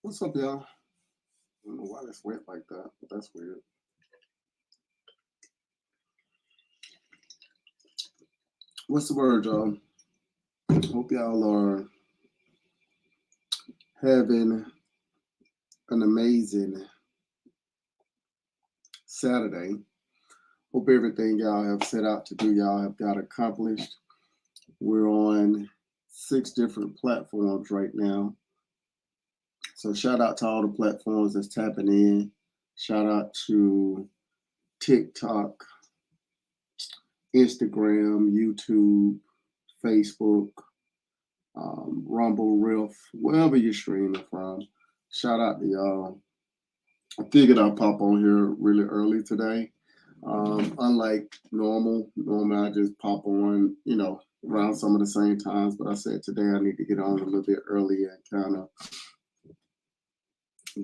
What's up, y'all? I don't know why that's wet like that, but that's weird. What's the word, y'all? Hope y'all are having an amazing Saturday. Hope everything y'all have set out to do, y'all have got accomplished. We're on 6 different platforms right now. So shout out to all the platforms that's tapping in. Shout out to TikTok, Instagram, YouTube, Facebook, Rumble, Riff, wherever you're streaming from. Shout out to y'all. I figured I'd pop on here really early today. Unlike normally I just pop on, around some of the same times. But I said today I need to get on a little bit early and kind of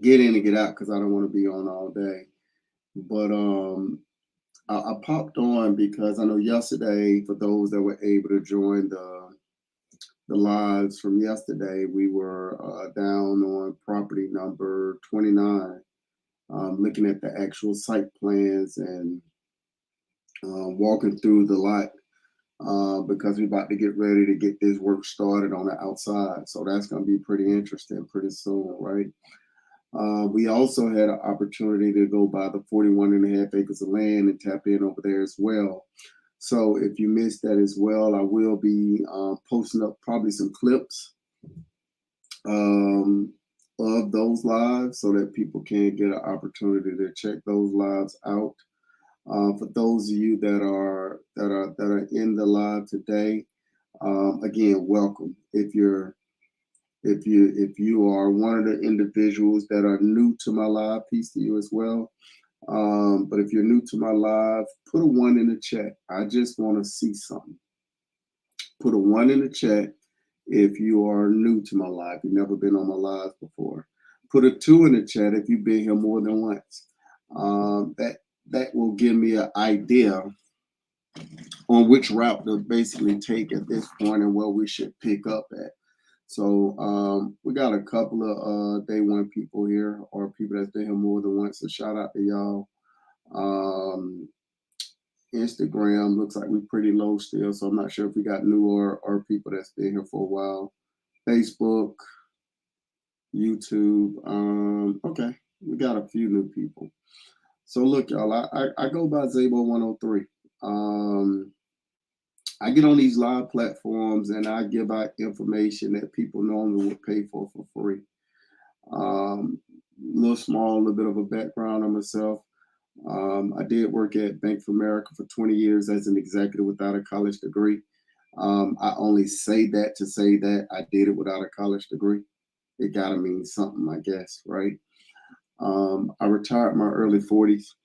get in and get out because I don't want to be on all day. But I popped on because I know yesterday, for those that were able to join the lives from yesterday, we were down on property number 29, looking at the actual site plans and walking through the lot because we're about to get ready to get this work started on the outside. So that's going to be pretty interesting pretty soon, right? We also had an opportunity to go by the 41 and a half acres of land and tap in over there as well. So if you missed that as well, I will be posting up probably some clips of those lives so that people can get an opportunity to check those lives out. For those of you that are in the live today, again, welcome. If you are one of the individuals that are new to my live, peace to you as well. But if you're new to my live, put a 1 in the chat. I just want to see something. Put a 1 in the chat if you are new to my live. You've never been on my live before. Put a 2 in the chat if you've been here more than once. That will give me an idea on which route to basically take at this point and where we should pick up at. So we got a couple of day one people here, or people that's been here more than once. So shout out to y'all. Instagram looks like we're pretty low still, so I'm not sure if we got new or people that's been here for a while. Facebook, YouTube. Okay, we got a few new people. So look, y'all, I go by Zabo 103. I get on these live platforms and I give out information that people normally would pay for free. Little bit of a background on myself. I did work at Bank of America for 20 years as an executive without a college degree. I only say that to say that I did it without a college degree. It gotta mean something, I guess, right? I retired in my early 40s.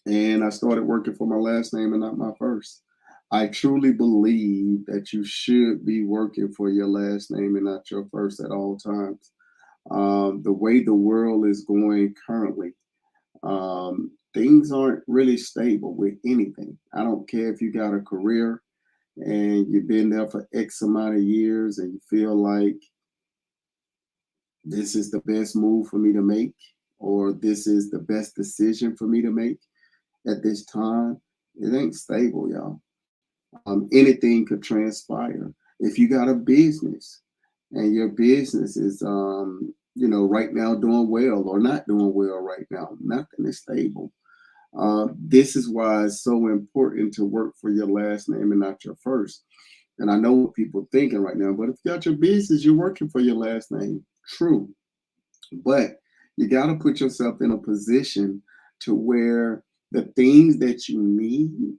And I started working for my last name and not my first. I truly believe that you should be working for your last name and not your first at all times. The way the world is going currently, things aren't really stable with anything. I don't care if you got a career and you've been there for X amount of years and you feel like this is the best move for me to make, or this is the best decision for me to make at this time. It ain't stable, y'all. Anything could transpire. If you got a business and your business is, right now doing well or not doing well right now, nothing is stable. This is why it's so important to work for your last name and not your first. And I know what people are thinking right now, but if you got your business, you're working for your last name. True. But you got to put yourself in a position to where the things that you need,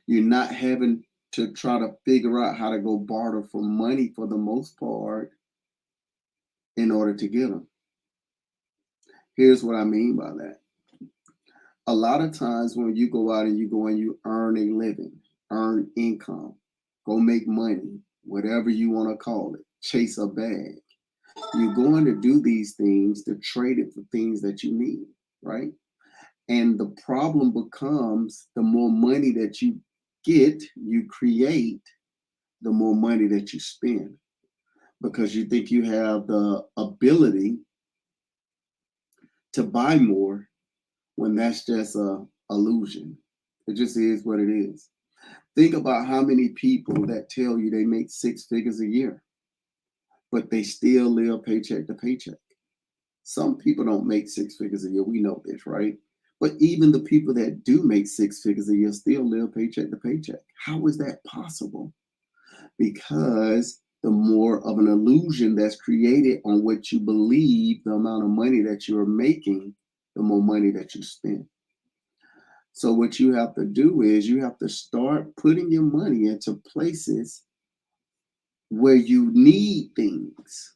you're not having to try to figure out how to go barter for money for the most part in order to get them. Here's what I mean by that. A lot of times when you go out and you earn a living, earn income, go make money, whatever you want to call it, chase a bag. You're going to do these things to trade it for things that you need, right? And the problem becomes the more money that you get, you create, the more money that you spend. because you think you have the ability to buy more when that's just a illusion. It just is what it is. Think about how many people that tell you they make six figures a year, but they still live paycheck to paycheck. Some people don't make six figures a year. We know this, right? But even the people that do make six figures a year still live paycheck to paycheck. How is that possible? Because the more of an illusion that's created on what you believe, the amount of money that you're making, the more money that you spend. So what you have to do is you have to start putting your money into places where you need things.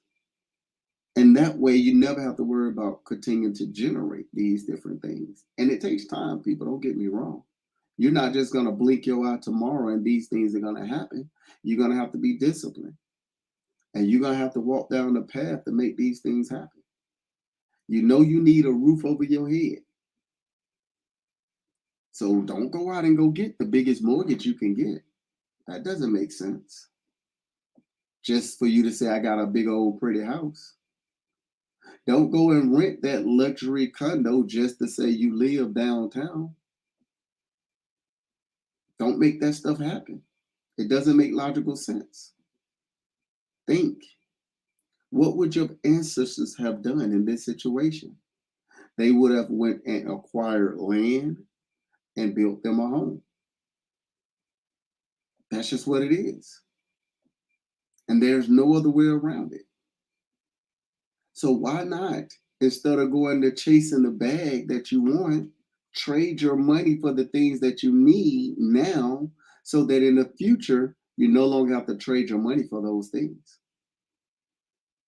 And that way you never have to worry about continuing to generate these different things. And it takes time, people, don't get me wrong. You're not just going to blink your eye tomorrow and these things are going to happen. You're going to have to be disciplined. And you're going to have to walk down the path to make these things happen. You know you need a roof over your head. So don't go out and go get the biggest mortgage you can get. That doesn't make sense. Just for you to say, I got a big old pretty house. Don't go and rent that luxury condo just to say you live downtown. Don't make that stuff happen. It doesn't make logical sense. Think. What would your ancestors have done in this situation? They would have went and acquired land and built them a home. That's just what it is. And there's no other way around it. So why not, instead of going to chasing the bag that you want, trade your money for the things that you need now so that in the future, you no longer have to trade your money for those things.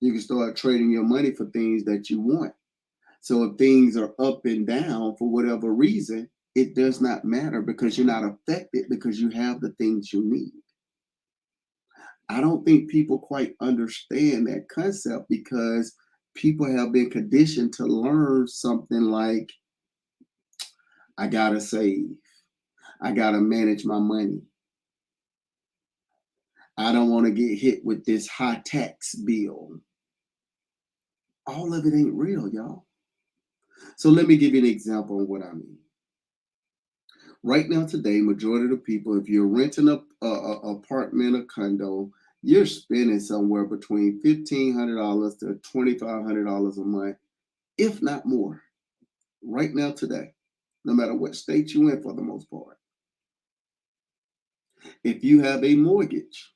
You can start trading your money for things that you want. So if things are up and down for whatever reason, it does not matter because you're not affected because you have the things you need. I don't think people quite understand that concept because people have been conditioned to learn something like, I gotta save, I gotta manage my money, I don't want to get hit with this high tax bill. All of it ain't real, y'all. So let me give you an example of what I mean. Right now, today, majority of the people, if you're renting a apartment or condo, you're spending somewhere between $1,500 to $2,500 a month, if not more. Right now, today, no matter what state you're in, for the most part. If you have a mortgage,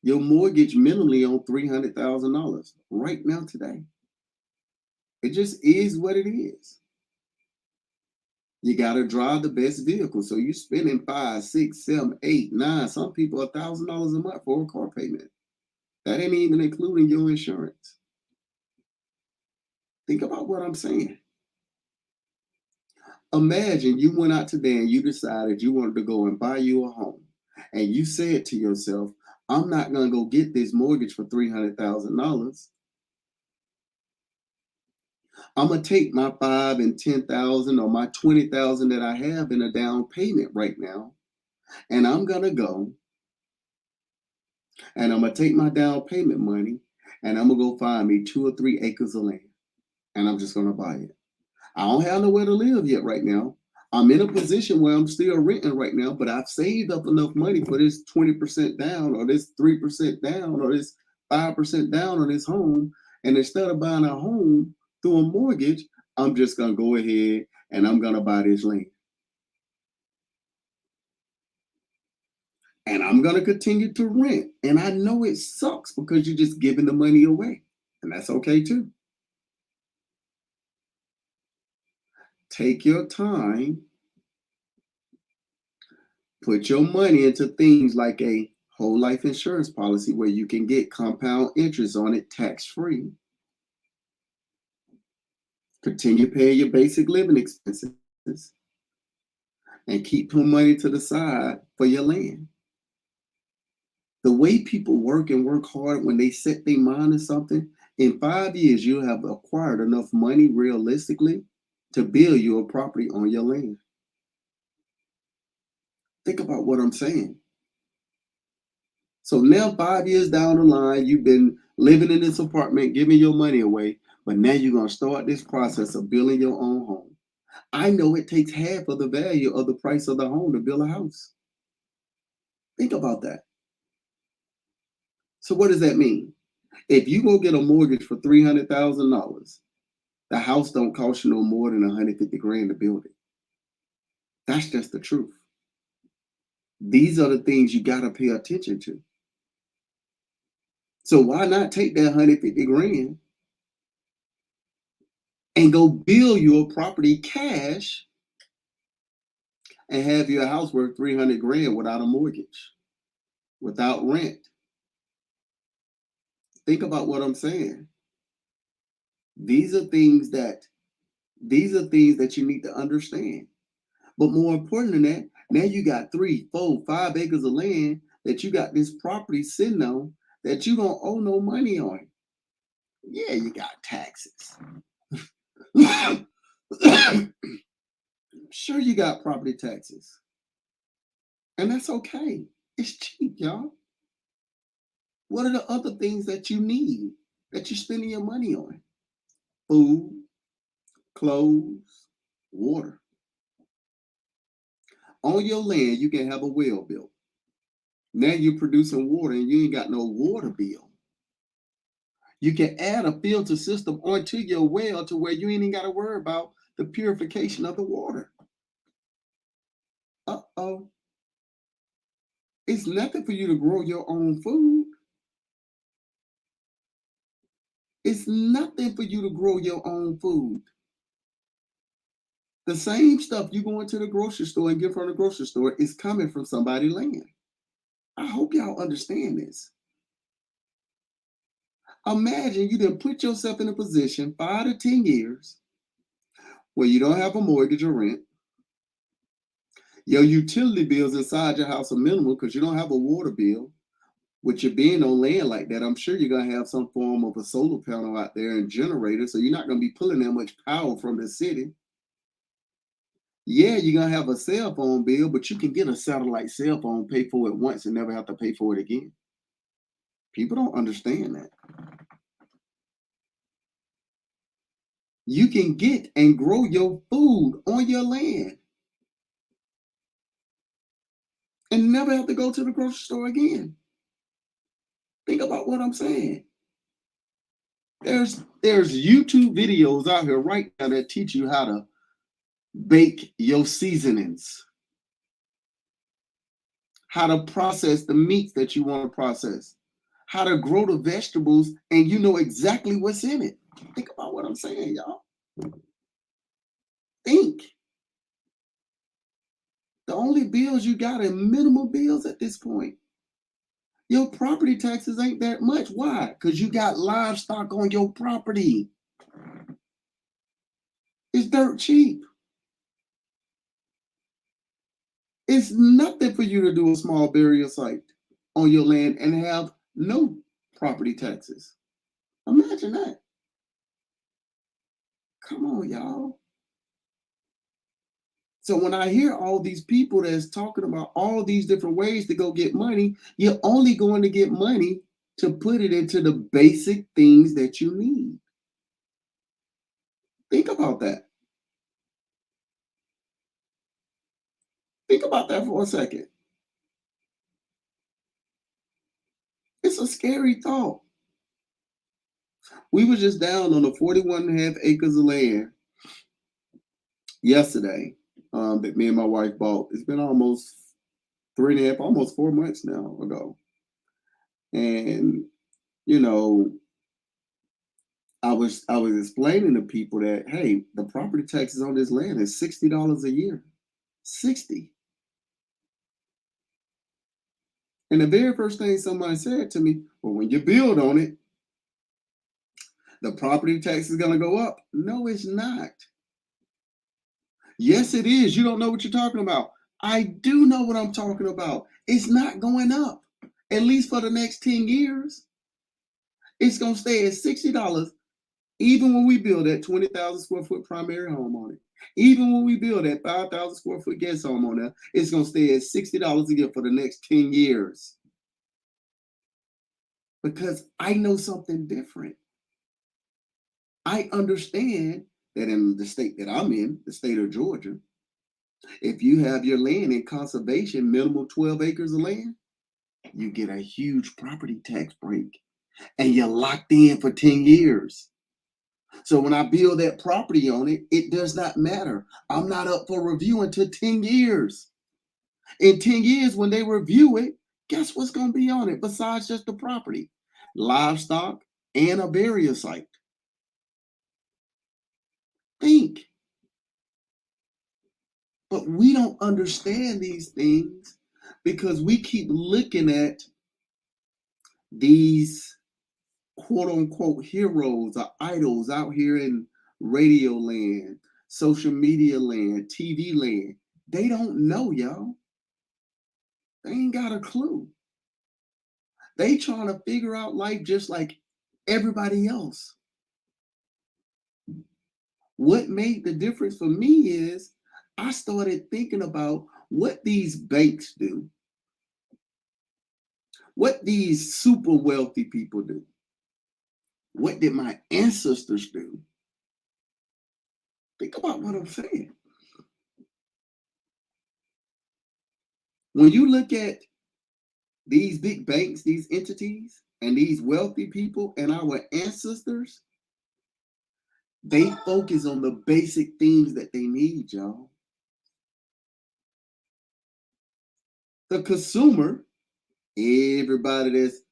your mortgage minimally on $300,000 right now, today. It just is what it is. You got to drive the best vehicle. So you're spending 5, 6, 7, 8, 9, some people $1,000 a month for a car payment. That ain't even including your insurance. Think about what I'm saying. Imagine you went out today and you decided you wanted to go and buy you a home. And you said to yourself, I'm not going to go get this mortgage for $300,000. I'm gonna take my 5 and 10,000 or my 20,000 that I have in a down payment right now, and I'm gonna go and I'm gonna take my down payment money and I'm gonna go find me 2 or 3 acres of land, and I'm just gonna buy it. I don't have nowhere to live yet right now. I'm in a position where I'm still renting right now, but I've saved up enough money for this 20% down or this 3% down or this 5% down on this home. And instead of buying a home through a mortgage, I'm just going to go ahead and I'm going to buy this land. And I'm going to continue to rent. And I know it sucks because you're just giving the money away. And that's okay too. Take your time, put your money into things like a whole life insurance policy where you can get compound interest on it tax-free. Continue paying your basic living expenses and keep putting money to the side for your land. The way people work and work hard when they set their mind to something, in 5 years, you'll have acquired enough money realistically to build you a property on your land. Think about what I'm saying. So now 5 years down the line, you've been living in this apartment, giving your money away, but now you're going to start this process of building your own home. I know it takes half of the value of the price of the home to build a house. Think about that. So what does that mean? If you go get a mortgage for $300,000, the house don't cost you no more than 150 grand to build it. That's just the truth. These are the things you got to pay attention to. So why not take that 150 grand and go build your property cash and have your house worth 300 grand without a mortgage, without rent? Think about what I'm saying. These are things that you need to understand. But more important than that, now you got 3, 4, 5 acres of land that you got this property sitting on that you don't owe no money on. Yeah, you got taxes. Sure, you got property taxes. And that's okay. It's cheap, y'all. What are the other things that you need that you're spending your money on? Food, clothes, water. On your land, you can have a well built. Now you're producing water and you ain't got no water bill. You can add a filter system onto your well to where you ain't even got to worry about the purification of the water. Uh-oh. It's nothing for you to grow your own food. It's nothing for you to grow your own food. The same stuff you go into the grocery store and get from the grocery store is coming from somebody's land. I hope y'all understand this. Imagine you done put yourself in a position 5 to 10 years where you don't have a mortgage or rent. Your utility bills inside your house are minimal because you don't have a water bill. With you being on land like that, I'm sure you're going to have some form of a solar panel out there and generator, so you're not going to be pulling that much power from the city. Yeah, you're going to have a cell phone bill, but you can get a satellite cell phone, pay for it once, and never have to pay for it again. People don't understand that. You can get and grow your food on your land and never have to go to the grocery store again. Think about what I'm saying. There's YouTube videos out here right now that teach you how to bake your seasonings, how to process the meats that you want to process, how to grow the vegetables, and you know exactly what's in it. Think about what I'm saying, y'all. Think. The only bills you got are minimal bills at this point. Your property taxes ain't that much. Why? Because you got livestock on your property. It's dirt cheap. It's nothing for you to do a small burial site on your land and have no property taxes. Imagine that. Come on, y'all. So when I hear all these people that's talking about all these different ways to go get money, you're only going to get money to put it into the basic things that you need. Think about that. Think about that for a second. It's a scary thought. We were just down on the 41 and a half acres of land yesterday that me and my wife bought. It's been almost 3.5, almost 4 months now ago. And, you know, I was explaining to people that, hey, the property taxes on this land is $60 a year. 60. And the very first thing somebody said to me, well, when you build on it, the property tax is going to go up. No, it's not. Yes, it is. You don't know what you're talking about. I do know what I'm talking about. It's not going up, at least for the next 10 years. It's going to stay at $60, even when we build that 20,000 square foot primary home on it. Even when we build that 5,000 square foot guest home on there, it's going to stay at $60 a year for the next 10 years. because I know something different. I understand that in the state that I'm in, the state of Georgia, if you have your land in conservation, minimum 12 acres of land, you get a huge property tax break and you're locked in for 10 years. So when I build that property on it, it does not matter. I'm not up for review until 10 years. In 10 years, when they review it, guess what's going to be on it besides just the property? Livestock and a burial site. Think. But we don't understand these things because we keep looking at these quote unquote heroes or idols out here in radio land, social media land, TV land. They don't know, y'all. They ain't got a clue. They trying to figure out life just like everybody else. What made the difference for me is I started thinking about what these banks do, what these super wealthy people do. What did my ancestors do? Think about what I'm saying. When you look at these big banks, these entities, and these wealthy people and our ancestors, they focus on the basic things that they need, y'all. The consumer, everybody that's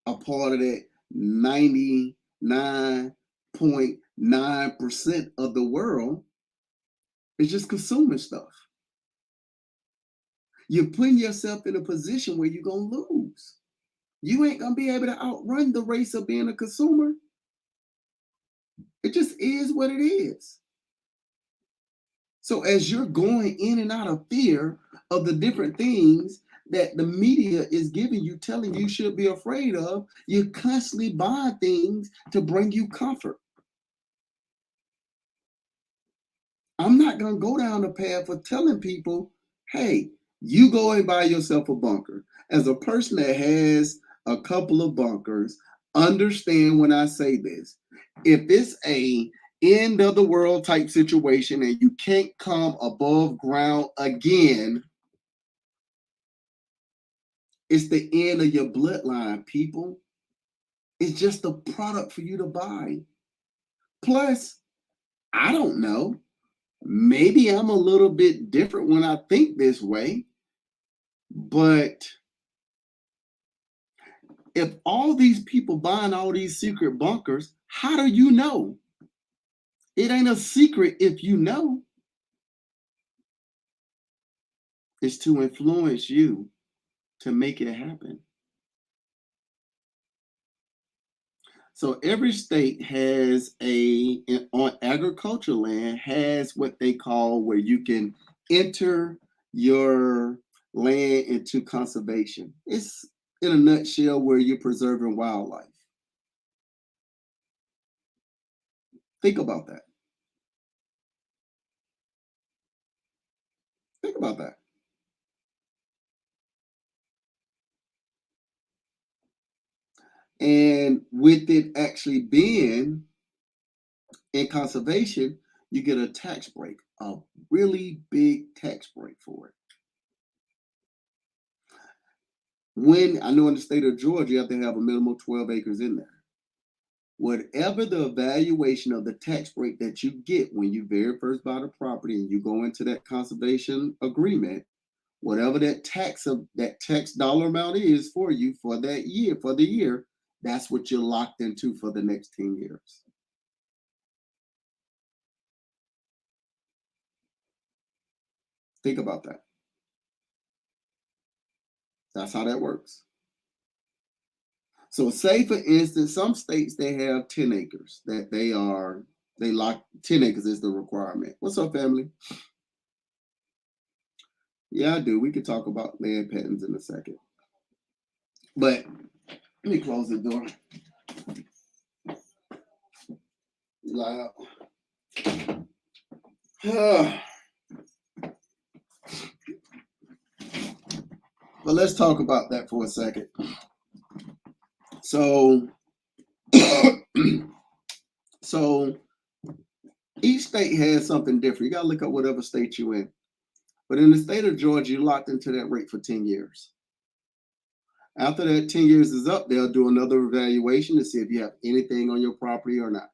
a part of that 99.9% of the world, is just consuming stuff. You're putting yourself in a position where you're going to lose. You ain't going to be able to outrun the race of being a consumer. It just is what it is. So as you're going in and out of fear of the different things that the media is giving you, telling you should be afraid of, you're constantly buying things to bring you comfort. I'm not going to go down the path of telling people, hey, you go and buy yourself a bunker. As a person that has a couple of bunkers, understand when I say this. If it's a end of the world type situation and you can't come above ground again, it's the end of your bloodline, people. It's just a product for you to buy. Plus, I don't know. Maybe I'm a little bit different when I think this way, but if all these people buying all these secret bunkers, how do you know? It ain't a secret if you know. It's to influence you to make it happen. So every state has on agricultural land has what they call where you can enter your land into conservation. It's in a nutshell where you're preserving wildlife. Think about that. Think about that. And with it actually being in conservation, you get a tax break, a really big tax break for it. When I know in the state of Georgia, you have to have a minimum of 12 acres in there. Whatever the evaluation of the tax break that you get when you very first buy the property and you go into that conservation agreement, whatever that tax dollar amount is for you for that year, for the year, that's what you're locked into for the next 10 years. Think about that. That's how that works. So say for instance, some states they have 10 acres that they lock 10 acres is the requirement. What's up, family? Yeah, I do. We could talk about land patents in a second. But let me close the door. Loud. But let's talk about that for a second. So, so each state has something different. You got to look up whatever state you're in. But in the state of Georgia, you're locked into that rate for 10 years. After that 10 years is up, they'll do another evaluation to see if you have anything on your property or not,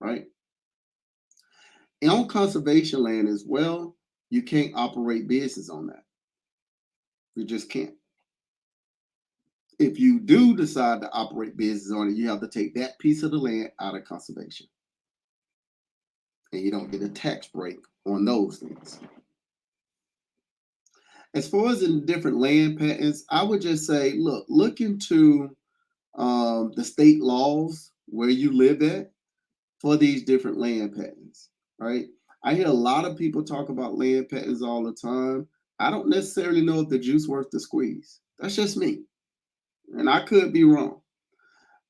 right? And on conservation land as well, you can't operate business on that. You just can't. If you do decide to operate business on it, you have to take that piece of the land out of conservation. And you don't get a tax break on those things. As far as in different land patents, I would just say, look into the state laws where you live at for these different land patents, right? I hear a lot of people talk about land patents all the time. I don't necessarily know if the juice worth the squeeze. That's just me. And I could be wrong.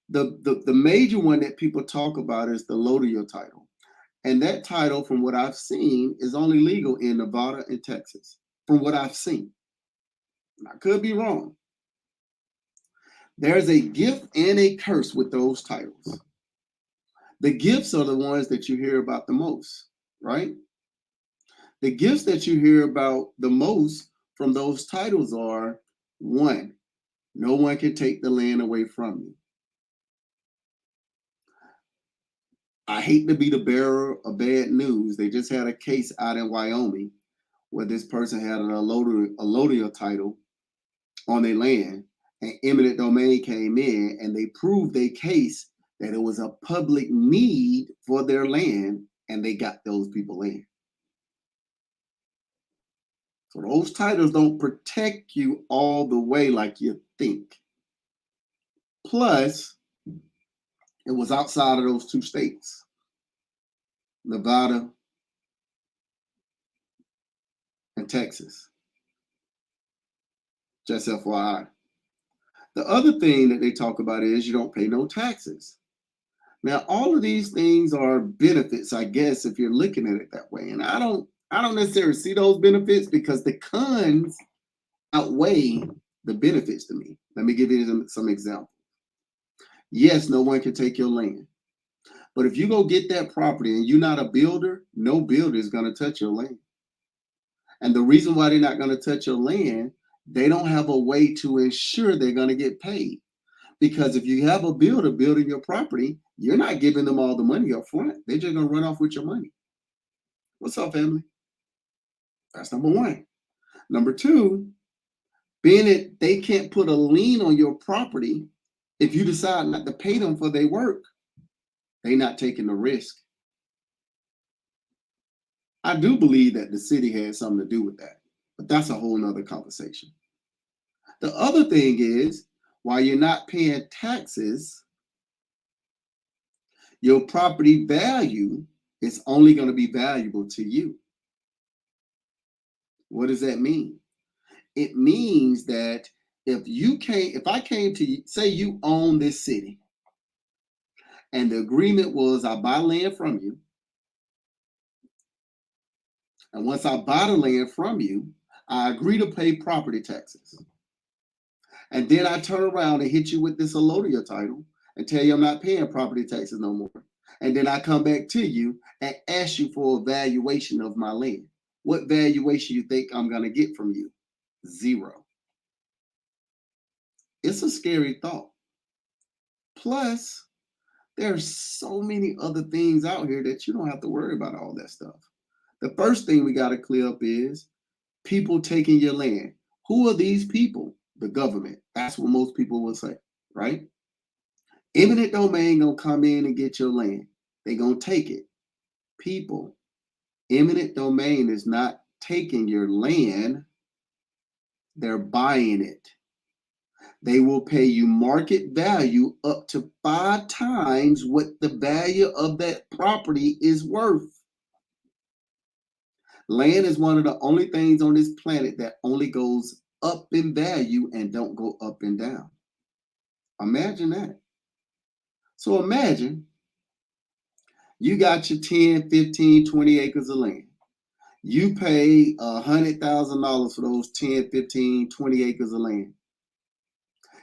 The major one that people talk about is the Lodeo title. And that title, from what I've seen, is only legal in Nevada and Texas, from what I've seen. And I could be wrong. There's a gift and a curse with those titles. The gifts are the ones that you hear about the most, right? The gifts that you hear about the most from those titles are, one, no one can take the land away from you. I hate to be the bearer of bad news. They just had a case out in Wyoming where this person had a Lodeo title on their land, and eminent domain came in and they proved their case that it was a public need for their land, and they got those people land. So those titles don't protect you all the way like you think. Plus, it was outside of those two states, Nevada and Texas. Just FYI. The other thing that they talk about is you don't pay no taxes. Now, all of these things are benefits, I guess, if you're looking at it that way. And I don't necessarily see those benefits because the cons outweigh the benefits to me. Let me give you some examples. Yes, no one can take your land. But if you go get that property and you're not a builder, no builder is going to touch your land. And the reason why they're not going to touch your land, they don't have a way to ensure they're going to get paid. Because if you have a builder building your property, you're not giving them all the money up front. They're just going to run off with your money. What's up, family? That's number one. Number two, being that they can't put a lien on your property, if you decide not to pay them for their work, they're not taking the risk. I do believe that the city has something to do with that, but that's a whole nother conversation. The other thing is, while you're not paying taxes, your property value is only going to be valuable to you. What does that mean? It means that if I came to you, say you own this city, and the agreement was I buy land from you, and once I buy the land from you, I agree to pay property taxes. And then I turn around and hit you with this Lodeo title and tell you I'm not paying property taxes no more. And then I come back to you and ask you for a valuation of my land. What valuation you think I'm going to get from you? Zero. It's a scary thought. Plus, there's so many other things out here that you don't have to worry about all that stuff. The first thing we got to clear up is people taking your land. Who are these people? The government. That's what most people will say, right? Eminent domain gonna come in and get your land. They gonna take it. People, eminent domain is not taking your land. They're buying it. They will pay you market value up to 5 times what the value of that property is worth. Land is one of the only things on this planet that only goes up in value and don't go up and down. Imagine that. So imagine you got your 10, 15, 20 acres of land. You pay $100,000 for those 10, 15, 20 acres of land.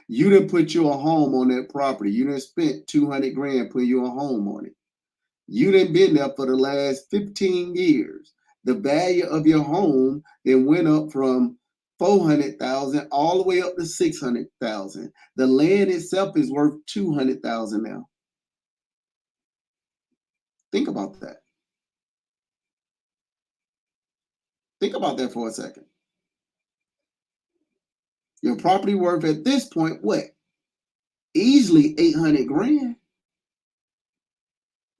You didn't put you a home on that property. You didn't spent 200 grand putting you a home on it. You didn't been there for the last 15 years. The value of your home then went up from 400,000 all the way up to 600,000. The land itself is worth 200,000 now. Think about that. Think about that for a second. Your property worth at this point, what? Easily 800 grand.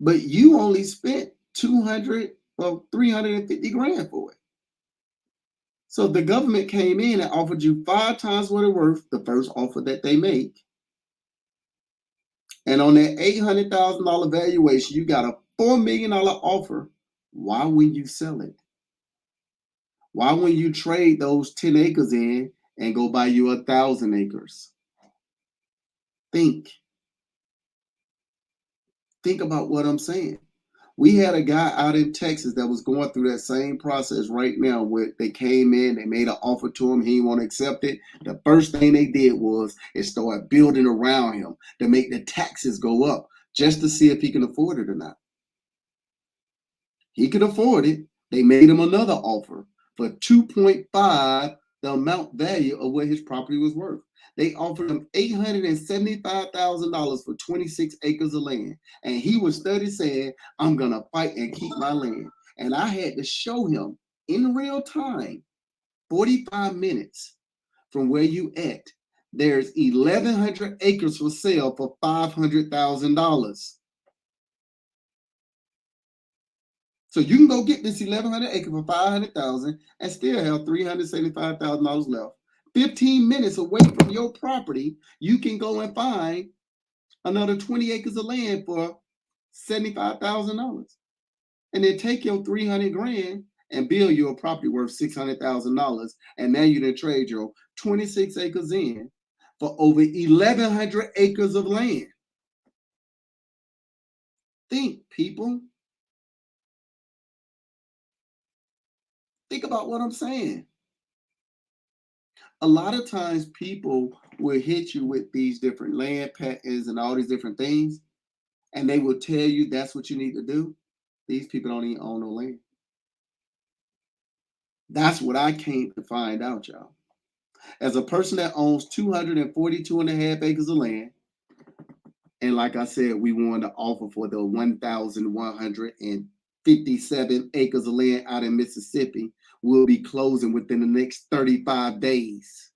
But you only spent 200 or 350 grand for it. So the government came in and offered you 5 times what it worth, the first offer that they make. And on that $800,000 valuation, you got a $4 million offer. Why wouldn't you sell it? Why wouldn't you trade those 10 acres in and go buy you 1,000 acres? Think about what I'm saying. We had a guy out in Texas that was going through that same process right now where they came in, they made an offer to him, he didn't want to accept it. The first thing they did was start building around him to make the taxes go up just to see if he can afford it or not. He could afford it. They made him another offer for 2.5 the amount value of what his property was worth. They offered him $875,000 for 26 acres of land. And he was study saying, I'm going to fight and keep my land. And I had to show him in real time, 45 minutes from where you at, there's 1,100 acres for sale for $500,000. So you can go get this 1,100 acres for $500,000 and still have $375,000 left. 15 minutes away from your property, you can go and find another 20 acres of land for $75,000. And then take your 300 grand and build your property worth $600,000. And now you done trade your 26 acres in for over 1,100 acres of land. Think, people. Think about what I'm saying. A lot of times people will hit you with these different land patents and all these different things, and they will tell you that's what you need to do. These people don't even own no land. That's what I came to find out, y'all. As a person that owns 242 and a half acres of land, and like I said, we wanted to offer for the 1,157 acres of land out in Mississippi, will be closing within the next 35 days.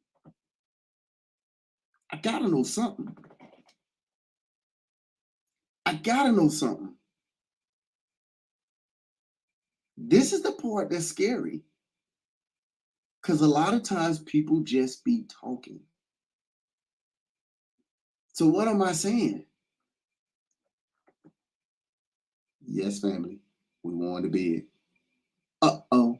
I gotta know something. I gotta know something. This is the part that's scary. Because a lot of times people just be talking. So what am I saying? Yes, family, we won the bid. Uh-oh.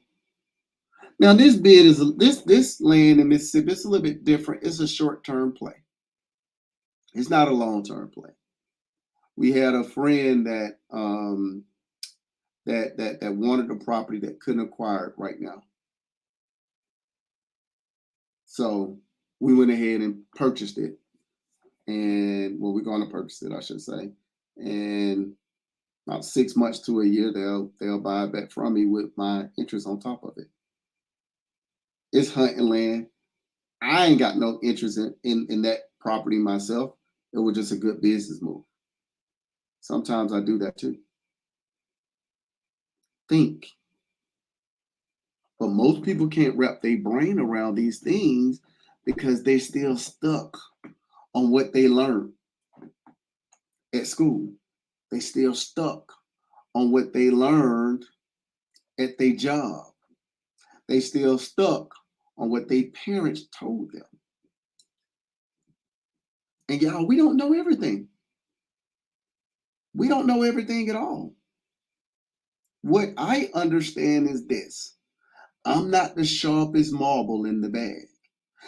Now this bid is this land in Mississippi. It's a little bit different. It's a short-term play. It's not a long-term play. We had a friend that that wanted a property that couldn't acquire it right now. So we went ahead and purchased it, and well, we're going to purchase it, I should say. And about 6 months to a year, they'll buy it back from me with my interest on top of it. It's hunting land. I ain't got no interest in that property myself. It was just a good business move. Sometimes I do that too. Think. But most people can't wrap their brain around these things because they're still stuck on what they learned at school. They still stuck on what they learned at their job. They still stuck on what their parents told them. And y'all, we don't know everything. We don't know everything at all. What I understand is this. I'm not the sharpest marble in the bag.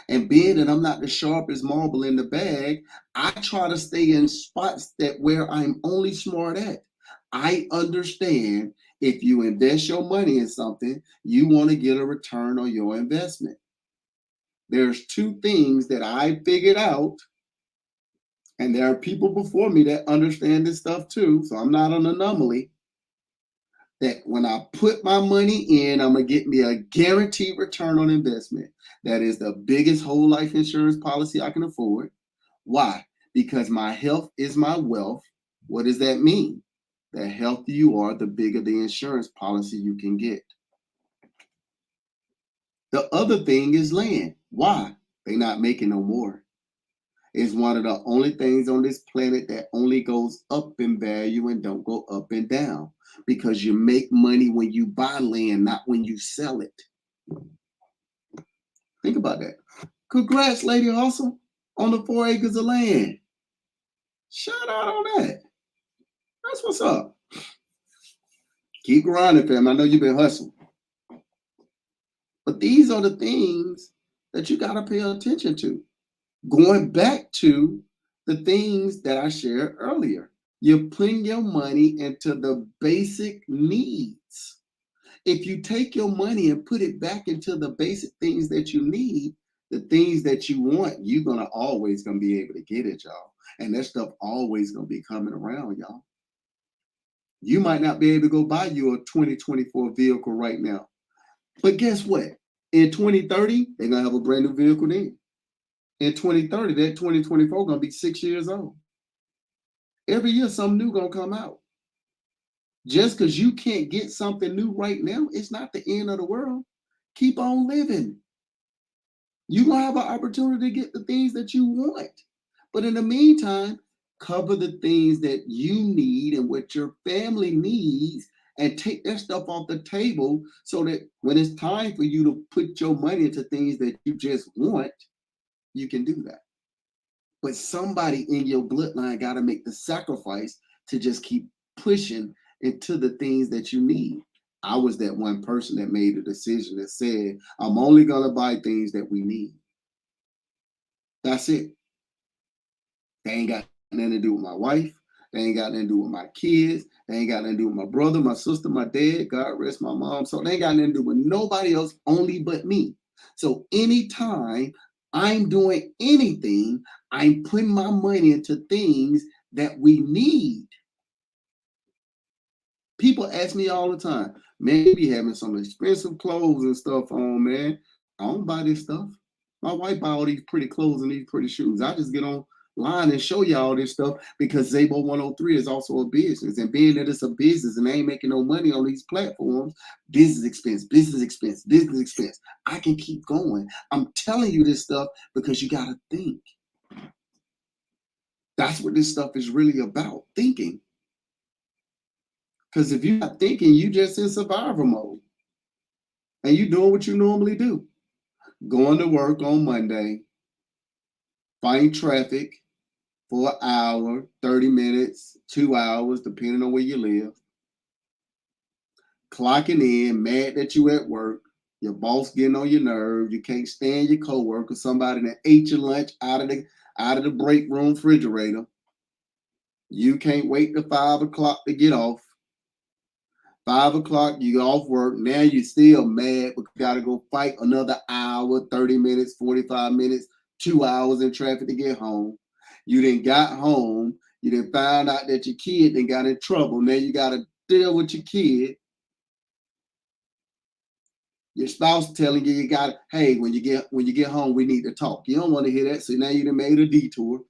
And being that I'm not the sharpest marble in the bag, I try to stay in spots that where I'm only smart at. I understand if you invest your money in something, you want to get a return on your investment. There's two things that I figured out And there are people before me that understand this stuff too. So I'm not an anomaly. That when I put my money in, I'm going to get me a guaranteed return on investment. That is the biggest whole life insurance policy I can afford. Why? Because my health is my wealth. What does that mean? The healthier you are, the bigger the insurance policy you can get. The other thing is land. Why? They're not making no more. It's one of the only things on this planet that only goes up in value and don't go up and down, because you make money when you buy land, not when you sell it. Think about that. Congrats, Lady Hustle, on the 4 acres of land. Shout out on that. That's what's up. Keep grinding, fam. I know you've been hustling. But these are the things that you got to pay attention to. Going back to the things that I shared earlier, you're putting your money into the basic needs. If you take your money and put it back into the basic things that you need, the things that you want, you're gonna always gonna be able to get it, y'all. And that stuff always gonna be coming around, y'all. You might not be able to go buy you a 2024 vehicle right now. But guess what? In 2030, they're gonna have a brand new vehicle then. In 2030, that 2024 gonna be 6 years old. Every year, something new gonna come out. Just because you can't get something new right now, it's not the end of the world. Keep on living. You're gonna have an opportunity to get the things that you want. But in the meantime, cover the things that you need and what your family needs, and take that stuff off the table so that when it's time for you to put your money into things that you just want, you can do that. But somebody in your bloodline got to make the sacrifice to just keep pushing into the things that you need. I was that one person that made a decision that said, I'm only going to buy things that we need. That's it. They ain't got nothing to do with my wife. They ain't got nothing to do with my kids. They ain't got nothing to do with my brother, my sister, my dad. God rest my mom. So they ain't got nothing to do with nobody else, only but me. So anytime I'm doing anything, I'm putting my money into things that we need. People ask me all the time, man, you be having some expensive clothes and stuff on, man. I don't buy this stuff. My wife buy all these pretty clothes and these pretty shoes. I just get online and show you all this stuff because Zabo 103 is also a business. And being that it's a business and they ain't making no money on these platforms, business expense, business expense, business expense. I can keep going. I'm telling you this stuff because you got to think. That's what this stuff is really about, thinking. Because if you're not thinking, you just in survival mode. And you doing what you normally do. Going to work on Monday, find traffic for an hour, 30 minutes, 2 hours, depending on where you live. Clocking in, mad that you at work, your boss getting on your nerves, you can't stand your coworker, somebody that ate your lunch out of the break room refrigerator. You can't wait till 5 o'clock to get off. 5 o'clock, you off work. Now you're still mad, but you got to go fight another hour, 30 minutes, 45 minutes, 2 hours in traffic to get home. You then got home. You then found out that your kid then got in trouble. Now you got to deal with your kid. Your spouse telling you got, hey, when you get home, we need to talk. You don't want to hear that, so now you done made a detour.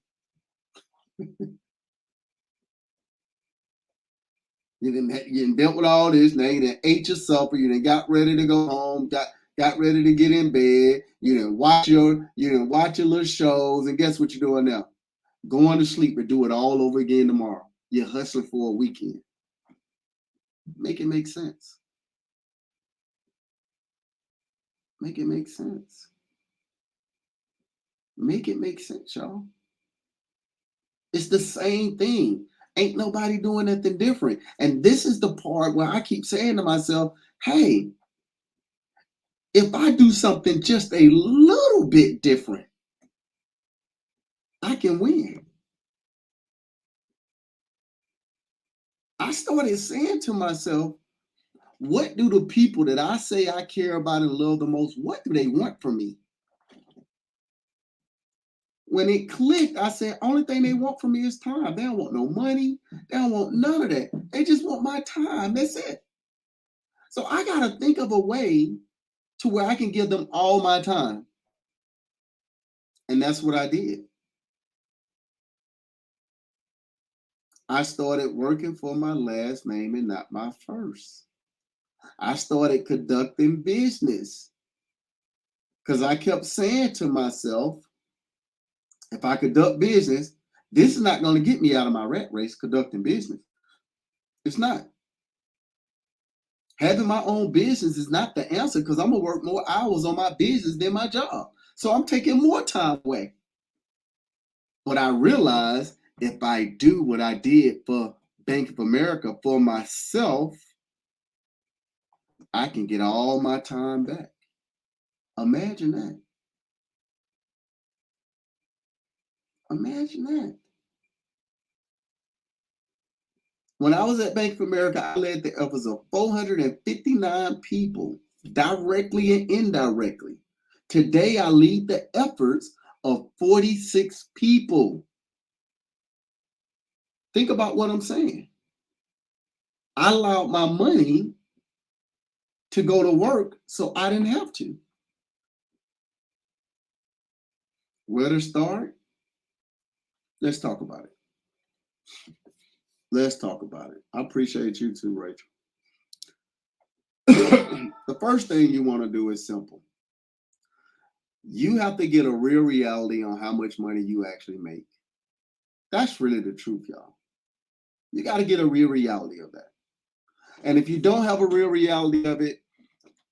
You done dealt with all this. Now you done ate your supper. You done got ready to go home. Got ready to get in bed. You done watch your little shows. And guess what you're doing now? Going to sleep and do it all over again tomorrow. You're hustling for a weekend. Make it make sense. Make it make sense. Make it make sense, y'all. It's the same thing. Ain't nobody doing nothing different. And this is the part where I keep saying to myself, hey, if I do something just a little bit different, I can win. I started saying to myself, what do the people that I say I care about and love the most, what do they want from me? when it clicked, I said, only thing they want from me is time. They don't want no money. They don't want none of that. They just want my time. That's it. So I got to think of a way to where I can give them all my time. And that's what I did. I started working for my last name and not my first. I started conducting business because I kept saying to myself, if I conduct business, this is not going to get me out of my rat race conducting business. It's not. Having my own business is not the answer because I'm going to work more hours on my business than my job. So I'm taking more time away. But I realized if I do what I did for Bank of America for myself, I can get all my time back. Imagine that. Imagine that. When I was at Bank of America, I led the efforts of 459 people, directly and indirectly. Today, I lead the efforts of 46 people. Think about what I'm saying. I allowed my money to go to work so I didn't have to. Where to start? Let's talk about it. Let's talk about it. I appreciate you too, Rachel. The first thing you want to do is simple. You have to get a real reality on how much money you actually make. That's really the truth, y'all. You got to get a real reality of that. And if you don't have a real reality of it,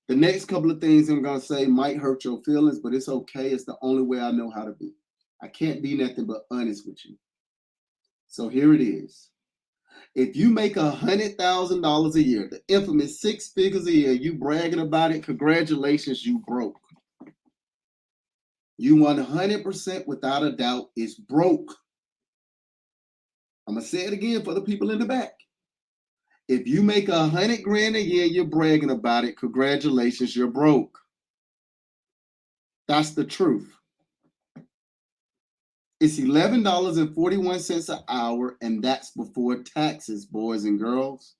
the next couple of things I'm going to say might hurt your feelings, but it's okay. It's the only way I know how to be. I can't be nothing but honest with you. So here it is. If you make $100,000 a year, the infamous 6 figures a year, you bragging about it, congratulations, you broke. You 100% without a doubt is broke. I'm going to say it again for the people in the back. If you make $100,000 a year, you're bragging about it, congratulations, you're broke. That's the truth. It's $11.41 an hour, and that's before taxes, boys and girls.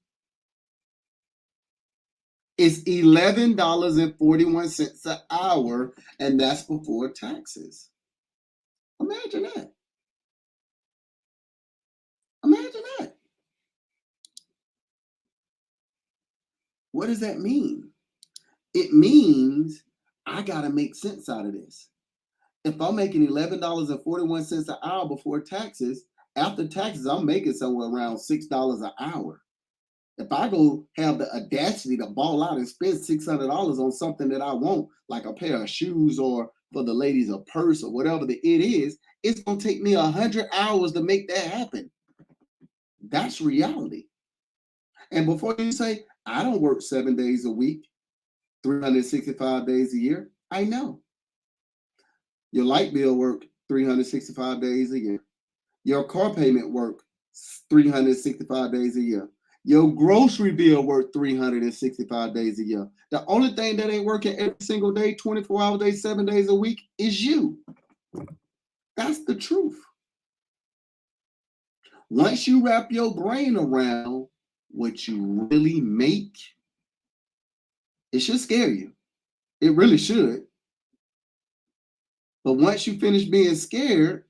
It's $11.41 an hour, and that's before taxes. Imagine that. Imagine that. What does that mean? It means I got to make sense out of this. If I'm making $11.41 an hour before taxes, after taxes, I'm making somewhere around $6 an hour. If I go have the audacity to ball out and spend $600 on something that I want, like a pair of shoes or for the ladies a purse or whatever it is, it's going to take me 100 hours to make that happen. That's reality. And before you say, I don't work 7 days a week, 365 days a year, I know. Your light bill work 365 days a year. Your car payment work 365 days a year. Your grocery bill work 365 days a year. The only thing that ain't working every single day, 24 hours a day, 7 days a week is you. That's the truth. Once you wrap your brain around what you really make, it should scare you. It really should. But once you finish being scared,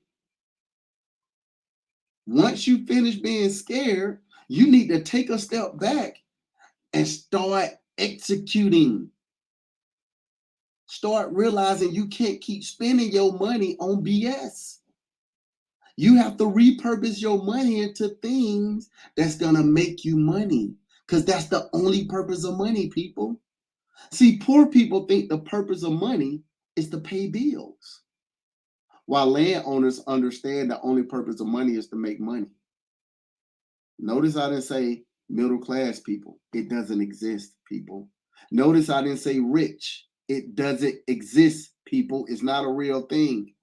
you need to take a step back and start executing. Start realizing you can't keep spending your money on BS. You have to repurpose your money into things that's going to make you money, because that's the only purpose of money, people. See, poor people think the purpose of money is to pay bills, while landowners understand the only purpose of money is to make money. Notice I didn't say middle class people. It doesn't exist, people. Notice I didn't say rich. It doesn't exist, people. It's not a real thing.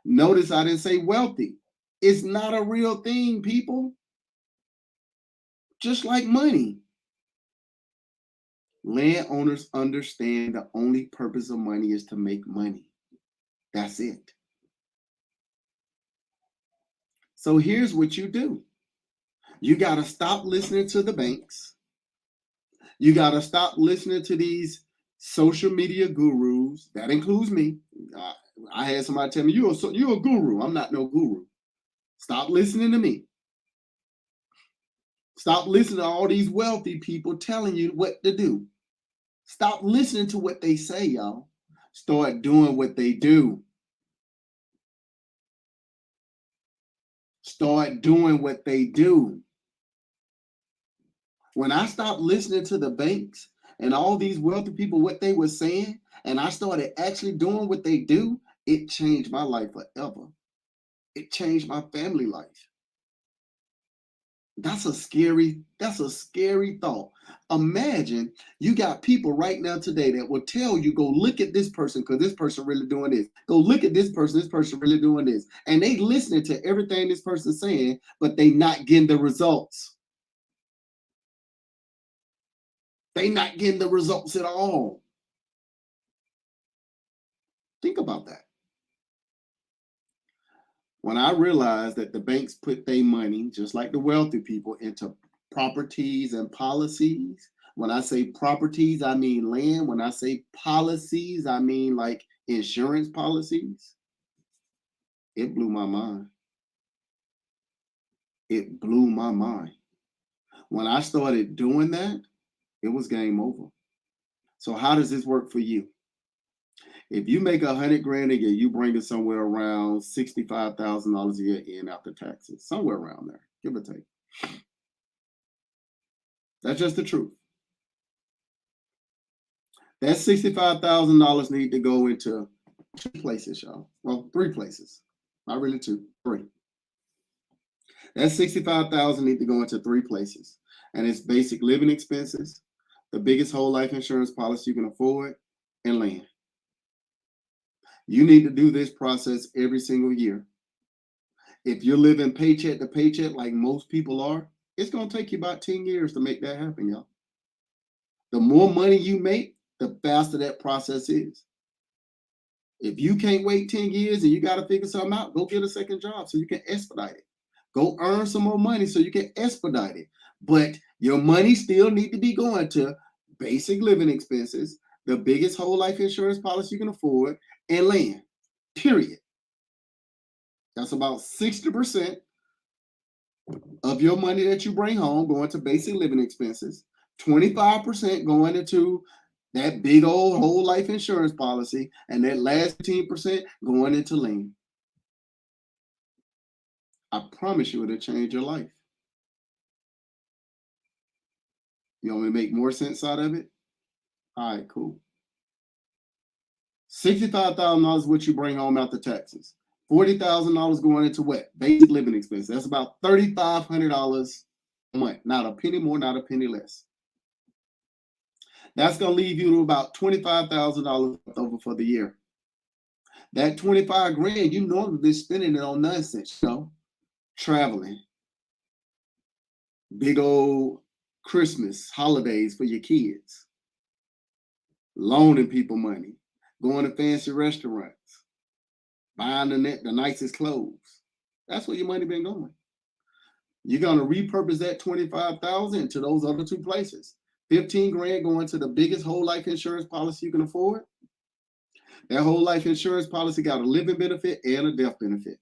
Notice I didn't say wealthy. It's not a real thing, people. Just like money. Landowners understand the only purpose of money is to make money. That's it. So here's what you do. You got to stop listening to the banks. You got to stop listening to these social media gurus. That includes me. I had somebody tell me, you're a guru. I'm not no guru. Stop listening to me. Stop listening to all these wealthy people telling you what to do. Stop listening to what they say, y'all. Start doing what they do. Start doing what they do. When I stopped listening to the banks and all these wealthy people, what they were saying, and I started actually doing what they do, it changed my life forever. It changed my family life. That's a scary thought. Imagine you got people right now today that will tell you, go look at this person because this person really doing this. Go look at this person really doing this. And they listening to everything this person's saying, but they not getting the results. They not getting the results at all. Think about that. When I realized that the banks put their money, just like the wealthy people, into properties and policies. When I say properties, I mean land. When I say policies, I mean like insurance policies. It blew my mind. It blew my mind. When I started doing that, it was game over. So how does this work for you? If you make $100 grand a year, you bring it somewhere around $65,000 a year in after taxes, somewhere around there, give or take. That's just the truth. That $65,000 need to go into 2 places, y'all. Well, 3 places. Not really 2, 3. That $65,000 need to go into 3 places. And it's basic living expenses, the biggest whole life insurance policy you can afford, and land. You need to do this process every single year. If you're living paycheck to paycheck like most people are, it's going to take you about 10 years to make that happen, y'all. The more money you make, the faster that process is. If you can't wait 10 years and you got to figure something out, go get a second job so you can expedite it. Go earn some more money so you can expedite it. But your money still need to be going to basic living expenses, the biggest whole life insurance policy you can afford, and land, period. That's about 60% of your money that you bring home going to basic living expenses, 25% going into that big old whole life insurance policy, and that last 15% going into land. I promise you it'll change your life. You want me to make more sense out of it? All right, cool. $65,000 is what you bring home after taxes. $40,000 going into what? Basic living expenses. That's about $3,500 a month. Not a penny more, not a penny less. That's going to leave you to about $25,000 left over for the year. That 25 grand, you normally be spending it on nonsense, traveling, big old Christmas holidays for your kids, loaning people money, going to fancy restaurants, buying the nicest clothes. That's where your money been going. You're going to repurpose that 25,000 to those other 2 places. 15 grand going to the biggest whole life insurance policy you can afford. That whole life insurance policy got a living benefit and a death benefit.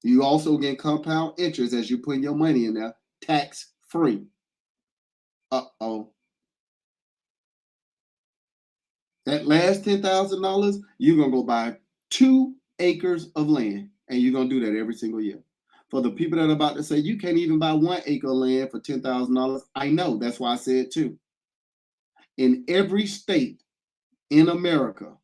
You also get compound interest as you put your money in there, tax free. Uh-oh. That last $10,000, you're going to go buy 2 acres of land, and you're going to do that every single year. For the people that are about to say, you can't even buy 1 acre of land for $10,000, I know. That's why I said 2. In every state in America,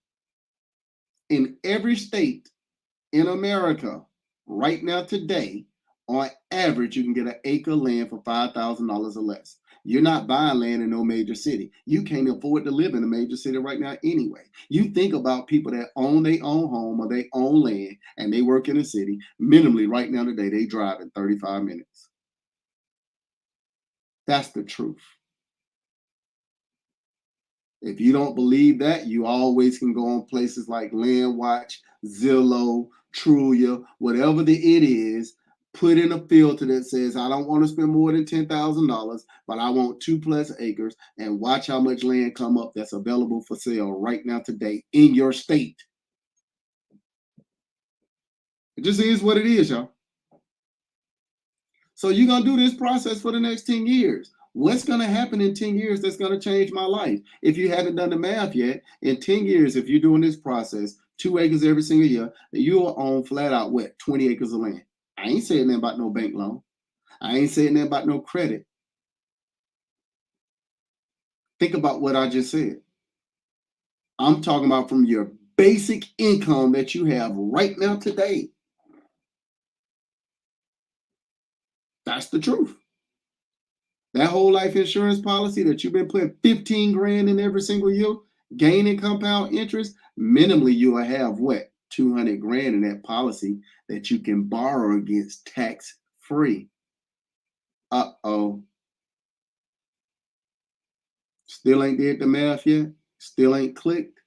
right now today, on average, you can get an acre of land for $5,000 or less. You're not buying land in no major city. You can't afford to live in a major city right now anyway. You think about people that own their own home or they own land and they work in a city. Minimally right now today, they drive in 35 minutes. That's the truth. If you don't believe that, you always can go on places like Land Watch, Zillow, Trulia, whatever it is, put in a filter that says, I don't want to spend more than $10,000, but I want 2+ acres, and watch how much land come up that's available for sale right now today in your state. It just is what it is, y'all. So you're going to do this process for the next 10 years. What's going to happen in 10 years that's going to change my life? If you haven't done the math yet, in 10 years, if you're doing this process, 2 acres every single year, you will own flat out what? 20 acres of land. I ain't saying nothing about no bank loan. I ain't saying nothing about no credit. Think about what I just said. I'm talking about from your basic income that you have right now today. That's the truth. That whole life insurance policy that you've been putting 15 grand in every single year, gaining compound interest, minimally you will have what? 200 grand in that policy that you can borrow against tax free. Uh-oh. Still ain't did the math yet? Still ain't clicked?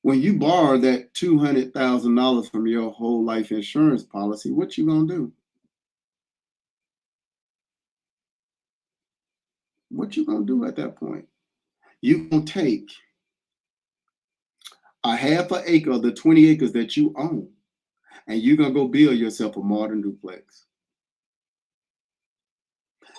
When you borrow that $200,000 from your whole life insurance policy, what you gonna do? What you gonna do at that point? You gonna take a half an acre of the 20 acres that you own, and you're gonna go build yourself a modern duplex.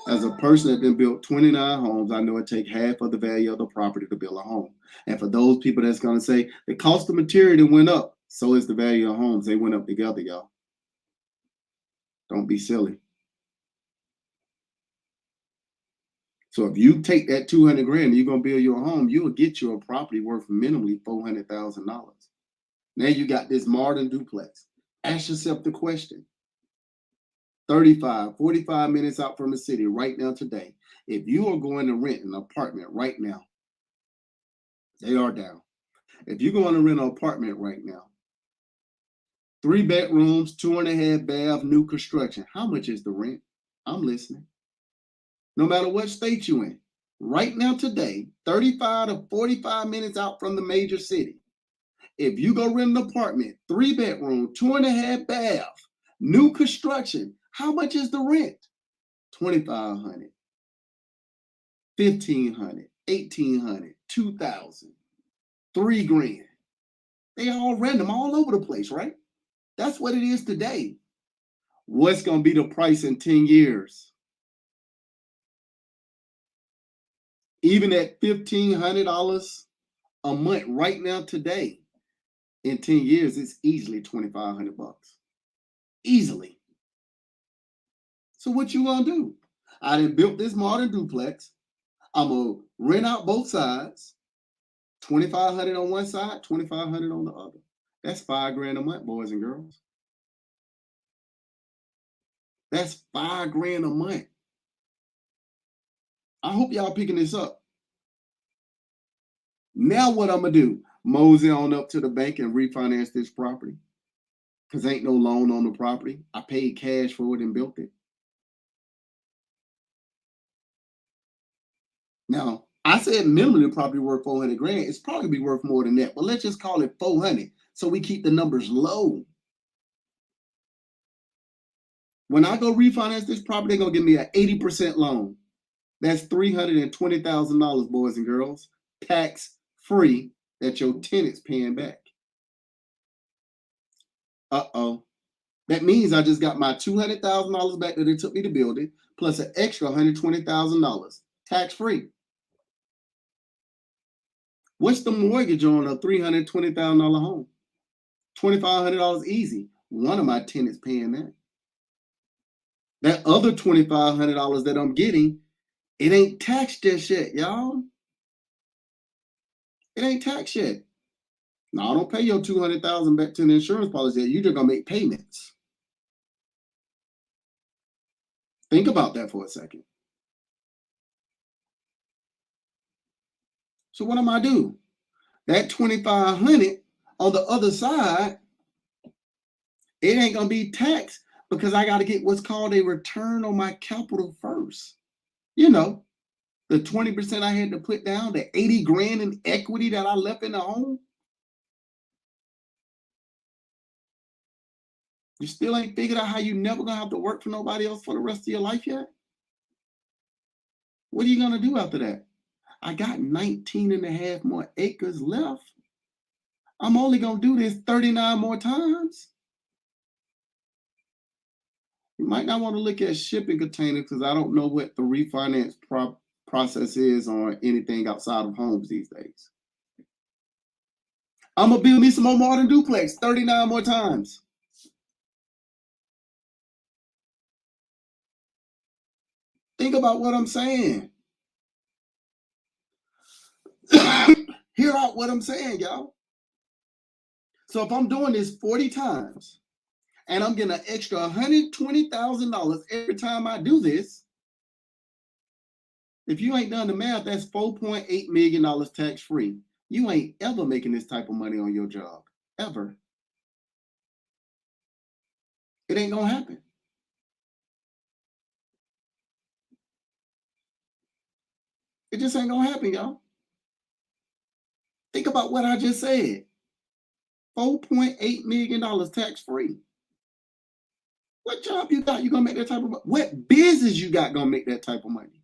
As a person that been built 29 homes, I know it take half of the value of the property to build a home. And for those people that's gonna say the cost of material went up, so is the value of homes. They went up together, y'all. Don't be silly. So if you take that 200 grand and you're gonna build your home, you'll get you a property worth minimally $400,000. Now you got this modern duplex. Ask yourself the question: 35, 45 minutes out from the city right now today, if you are going to rent an apartment right now, they are down. If you're going to rent an apartment right now, 3 bedrooms, 2.5 bath, new construction, how much is the rent? I'm listening. No matter what state you're in, right now today, 35 to 45 minutes out from the major city, if you go rent an apartment, 3 bedroom, 2.5 bath, new construction, how much is the rent? $2,500, $1,500, $1,800, $2,000, $3,000. They all random all over the place, right? That's what it is today. What's going to be the price in 10 years? Even at $1,500 a month right now today, in 10 years, it's easily $2,500. Easily. So what you gonna do? I done built this modern duplex. I'm gonna rent out both sides. $2,500 on one side, $2,500 on the other. That's $5,000 a month, boys and girls. That's $5,000 a month. I hope y'all picking this up. Now what I'm gonna do? Mosey on up to the bank and refinance this property. Because ain't no loan on the property. I paid cash for it and built it. Now, I said minimally the property worth 400 grand. It's probably be worth more than that, but let's just call it 400 so we keep the numbers low. When I go refinance this property, they're gonna give me an 80% loan. That's $320,000, boys and girls, tax free, that your tenant's paying back. Uh-oh. That means I just got my $200,000 back that it took me to build it, plus an extra $120,000, tax free. What's the mortgage on a $320,000 home? $2,500 easy. One of my tenants paying that. That other $2,500 that I'm getting, it ain't taxed just yet, y'all. It ain't taxed yet. Now, I don't pay your $200,000 back to the insurance policy. You're just gonna make payments. Think about that for a second. So what am I do? That $2,500 on the other side, it ain't gonna be taxed because I got to get what's called a return on my capital first. You know, the 20% I had to put down, the 80 grand in equity that I left in the home. You still ain't figured out how you never gonna have to work for nobody else for the rest of your life yet? What are you gonna do after that? I got 19 and a half more acres left. I'm only gonna do this 39 more times. You might not want to look at shipping containers because I don't know what the refinance process is on anything outside of homes these days. I'm gonna build me some more modern duplex 39 more times. Think about what I'm saying. Hear out what I'm saying, y'all. So if I'm doing this 40 times and I'm getting an extra $120,000 every time I do this, if you ain't done the math, that's $4.8 million tax free. You ain't ever making this type of money on your job, ever. It ain't gonna happen. It just ain't gonna happen, y'all. Think about what I just said. $4.8 million tax free. What job you got? You gonna make that type of money? What business you got gonna make that type of money?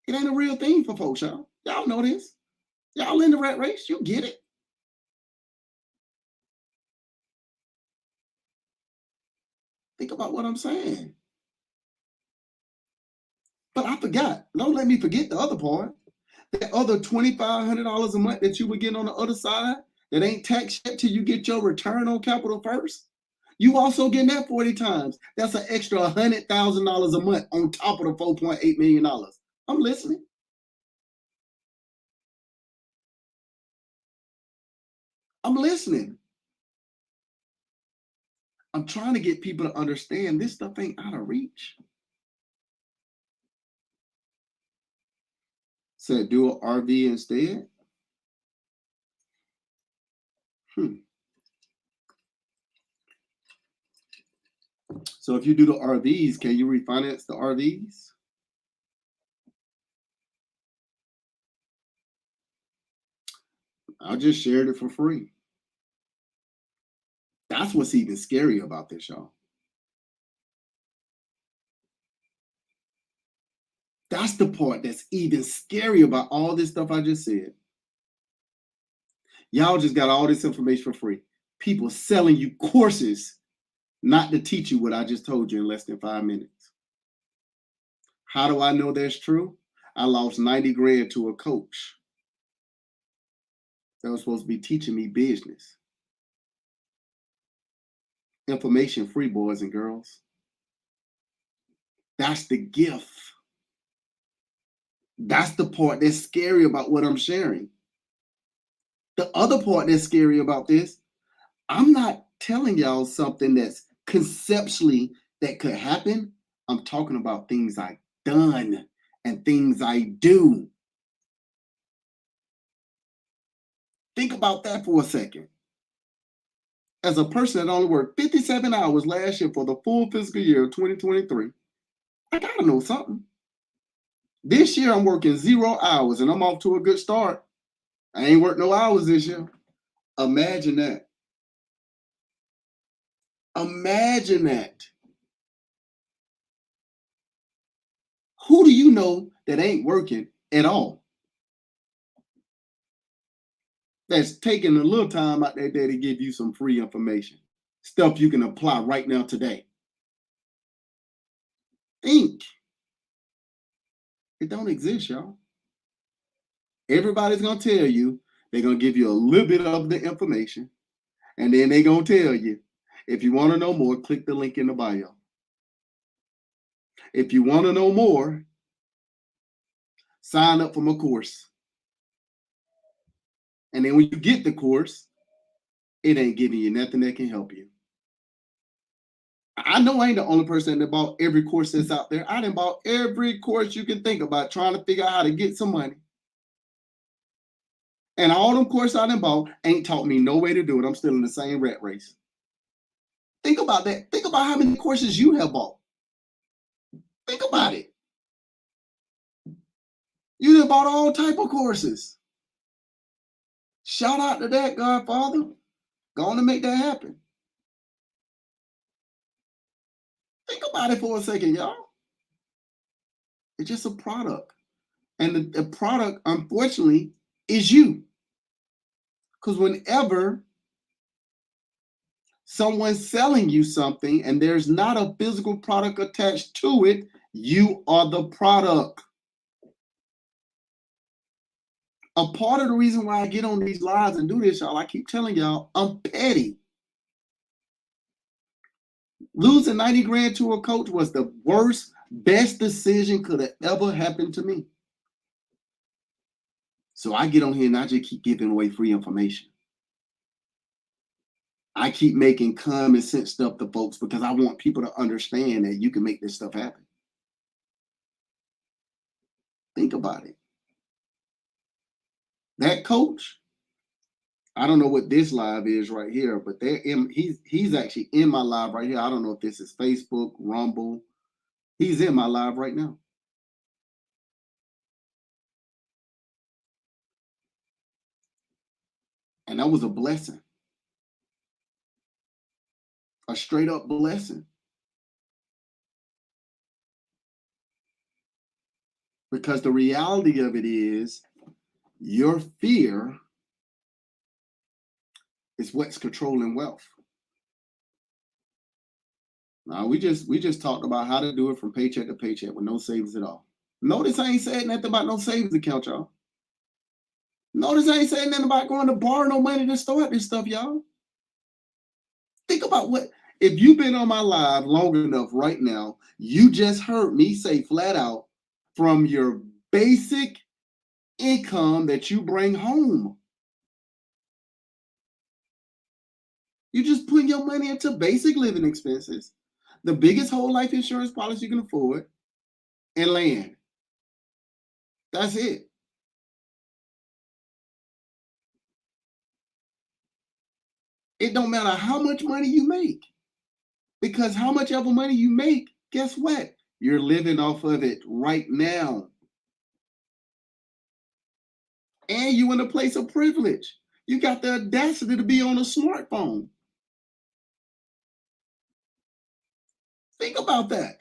It ain't a real thing for folks, y'all. Y'all know this. Y'all in the rat race. You get it. Think about what I'm saying. But I forgot. Don't let me forget the other part. That other $2,500 a month that you would get on the other side that ain't taxed yet till you get your return on capital first. You also getting that 40 times. That's an extra $100,000 a month on top of the $4.8 million. I'm listening. I'm listening. I'm trying to get people to understand this stuff ain't out of reach. Said do an RV instead. So if you do the RVs, can you refinance the RVs? I just shared it for free. That's what's even scary about this, y'all. That's the part that's even scary about all this stuff I just said. Y'all just got all this information for free. People selling you courses not to teach you what I just told you in less than 5 minutes. How do I know that's true? I lost 90 grand to a coach that was supposed to be teaching me business. Information free, boys and girls. That's the gift. That's the part that's scary about what I'm sharing. The other part that's scary about this, I'm not telling y'all something that's conceptually that could happen. I'm talking about things I've done and things I do. Think about that for a second. As a person that only worked 57 hours last year for the full fiscal year of 2023, I gotta know something. This year I'm working 0 hours and I'm off to a good start. I ain't worked no hours this year. Imagine that. Imagine that. Who do you know that ain't working at all? That's taking a little time out that day to give you some free information. Stuff you can apply right now today. Think. It don't exist, y'all. Everybody's gonna tell you, they're gonna give you a little bit of the information, and then they're gonna tell you, if you want to know more, click the link in the bio. If you want to know more, sign up for my course. And then when you get the course, it ain't giving you nothing that can help you. I know I ain't the only person that bought every course that's out there. I done bought every course you can think about trying to figure out how to get some money. And all them courses I done bought ain't taught me no way to do it. I'm still in the same rat race. Think about that. Think about how many courses you have bought. Think about it. You done bought all type of courses. Shout out to that, Godfather. Go on and make that happen. Think about it for a second, y'all. It's just a product. And the product, unfortunately, is you. Because whenever someone's selling you something and there's not a physical product attached to it, you are the product. A part of the reason why I get on these lives and do this, y'all, I keep telling y'all, I'm petty. Losing 90 grand to a coach was the worst, best decision could have ever happened to me. So I get on here and I just keep giving away free information. I keep making common sense stuff to folks because I want people to understand that you can make this stuff happen. Think about it. That coach, I don't know what this live is right here, but he's actually in my live right here. I don't know if this is Facebook, Rumble. He's in my live right now. And that was a blessing. A straight up blessing. Because the reality of it is your fear is what's controlling wealth. Now we just talked about how to do it from paycheck to paycheck with no savings at all. Notice I ain't saying nothing about no savings account, y'all. Notice I ain't saying nothing about going to borrow no money to start this stuff, y'all. Think about what, if you've been on my live long enough right now, you just heard me say flat out, from your basic income that you bring home. You just put your money into basic living expenses, the biggest whole life insurance policy you can afford, and land. That's it. It don't matter how much money you make, because how much ever money you make, guess what? You're living off of it right now. And you in a place of privilege. You got the audacity to be on a smartphone. Think about that.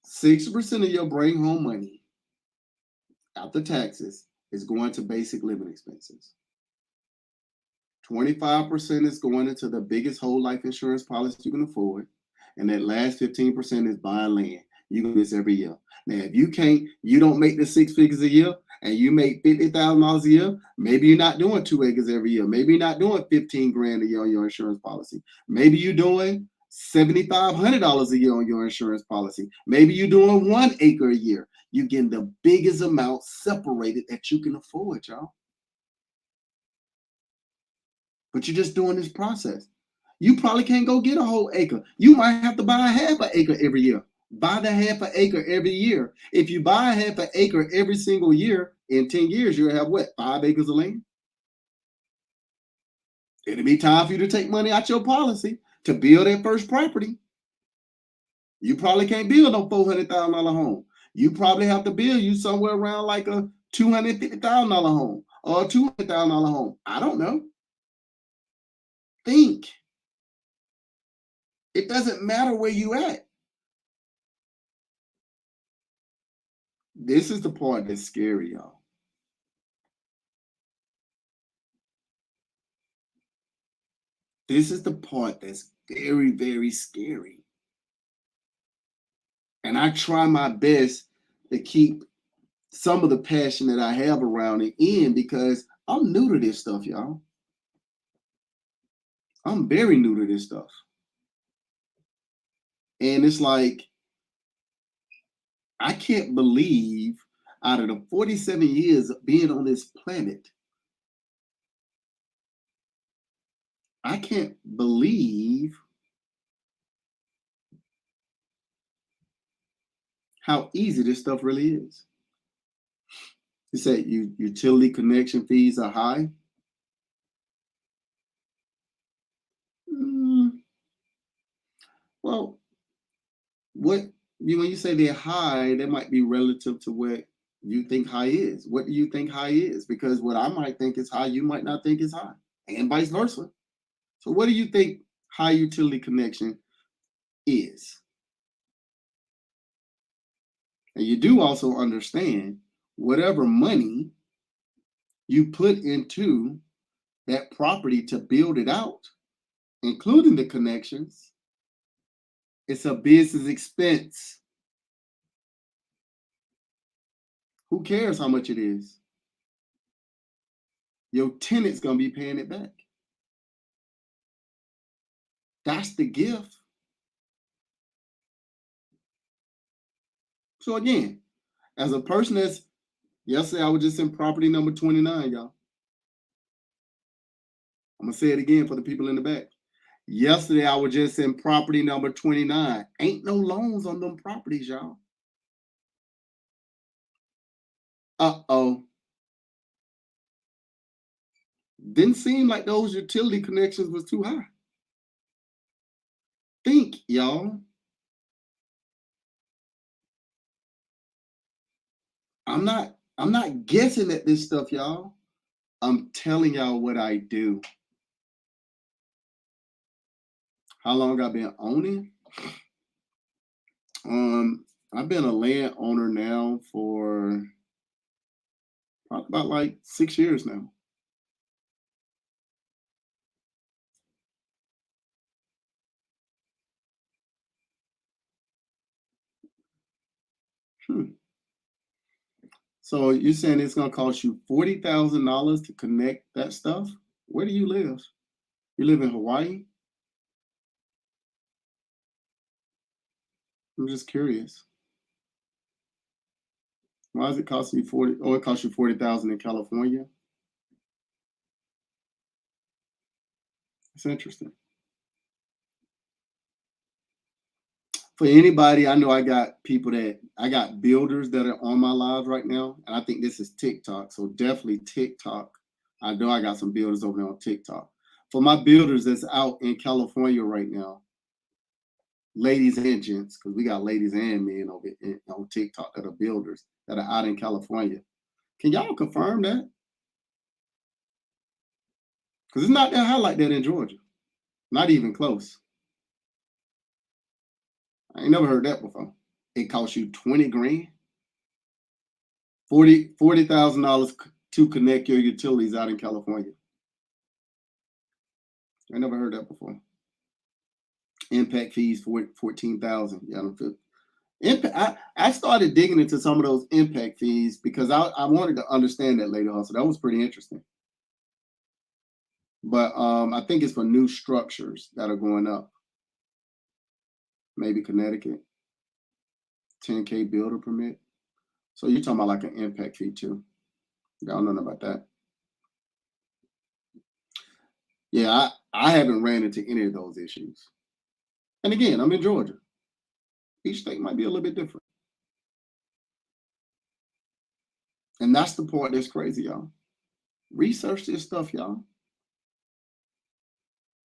60% of your bring home money after taxes is going to basic living expenses. 25% is going into the biggest whole life insurance policy you can afford. And that last 15% is buying land. You do this every year. Now, if you don't make the 6 figures a year and you make $50,000 a year, maybe you're not doing 2 acres every year. Maybe you're not doing 15 grand a year on your insurance policy. Maybe you're doing $7,500 a year on your insurance policy. Maybe you're doing 1 acre a year. You're getting the biggest amount separated that you can afford, y'all. But you're just doing this process. You probably can't go get a whole acre. You might have to buy a half an acre every year. Buy the half an acre every year. If you buy a half an acre every single year, in 10 years, you'll have what? 5 acres of land? It'll be time for you to take money out your policy to build that first property. You probably can't build no $400,000 home. You probably have to build you somewhere around like a $250,000 home or a $200,000 home. I don't know. Think. It doesn't matter where you at. This is the part that's scary, y'all. This is the part that's very, very scary. And I try my best to keep some of the passion that I have around it in, because I'm new to this stuff, y'all. I'm very new to this stuff. And it's like, I can't believe out of the 47 years of being on this planet, I can't believe how easy this stuff really is. You say utility connection fees are high. Well, when you say they're high, that might be relative to what you think high is? What do you think high is? Because what I might think is high, you might not think is high, and vice versa. So, what do you think high utility connection is? And you do also understand whatever money you put into that property to build it out, including the connections, it's a business expense. Who cares how much it is? Your tenant's gonna be paying it back. That's the gift. So again, as a person that's yesterday I was just in property number 29, y'all. I'm gonna say it again for the people in the back. Yesterday I was just in property number 29. Ain't no loans on them properties, y'all. Uh-oh. Didn't seem like those utility connections was too high. Think, y'all. I'm not guessing at this stuff, y'all. I'm telling y'all what I do. How long I've been owning? I've been a landowner now for probably about like 6 years now. Hmm. So you're saying it's gonna cost you $40,000 to connect that stuff? Where do you live? You live in Hawaii? I'm just curious. Why is it costing you 40? Oh, it costs you 40,000 in California. It's interesting. For anybody, I know I got builders that are on my live right now, and I think this is TikTok. So definitely TikTok. I know I got some builders over there on TikTok. For my builders that's out in California right now, ladies and gents, because we got ladies and men over on TikTok that are builders that are out in California. Can y'all confirm that? Because it's not that high like that in Georgia. Not even close. I ain't never heard that before. It costs you 20 grand, $40,000 to connect your utilities out in California. I never heard that before. Impact fees for 14,000. Yeah, I started digging into some of those impact fees because I wanted to understand that later on. So that was pretty interesting. But I think it's for new structures that are going up. Maybe Connecticut, 10K builder permit. So you're talking about like an impact fee too. Y'all know about that. Yeah, I haven't ran into any of those issues. And again, I'm in Georgia. Each state might be a little bit different. And that's the part that's crazy, y'all. Research this stuff, y'all.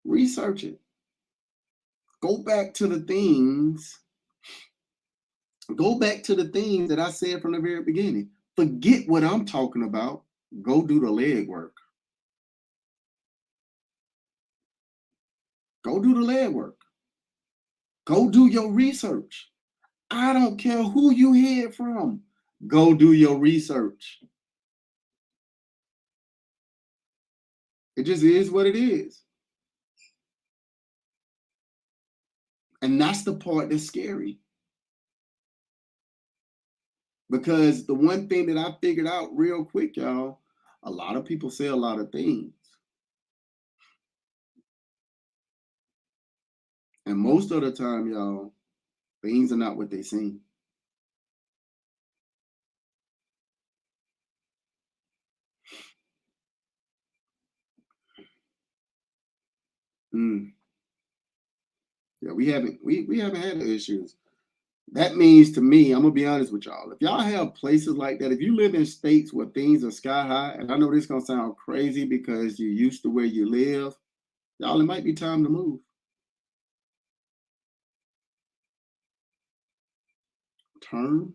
Research it. Go back to the things. Go back to the things that I said from the very beginning. Forget what I'm talking about. Go do the legwork. Go do the legwork. Go do your research. I don't care who you hear from. Go do your research. It just is what it is. And that's the part that's scary. Because the one thing that I figured out real quick, y'all, a lot of people say a lot of things. And most of the time, y'all, things are not what they seem. Yeah, we haven't had the issues. That means to me, I'm gonna be honest with y'all. If y'all have places like that, if you live in states where things are sky high, and I know this gonna sound crazy because you're used to where you live, y'all, it might be time to move. Term?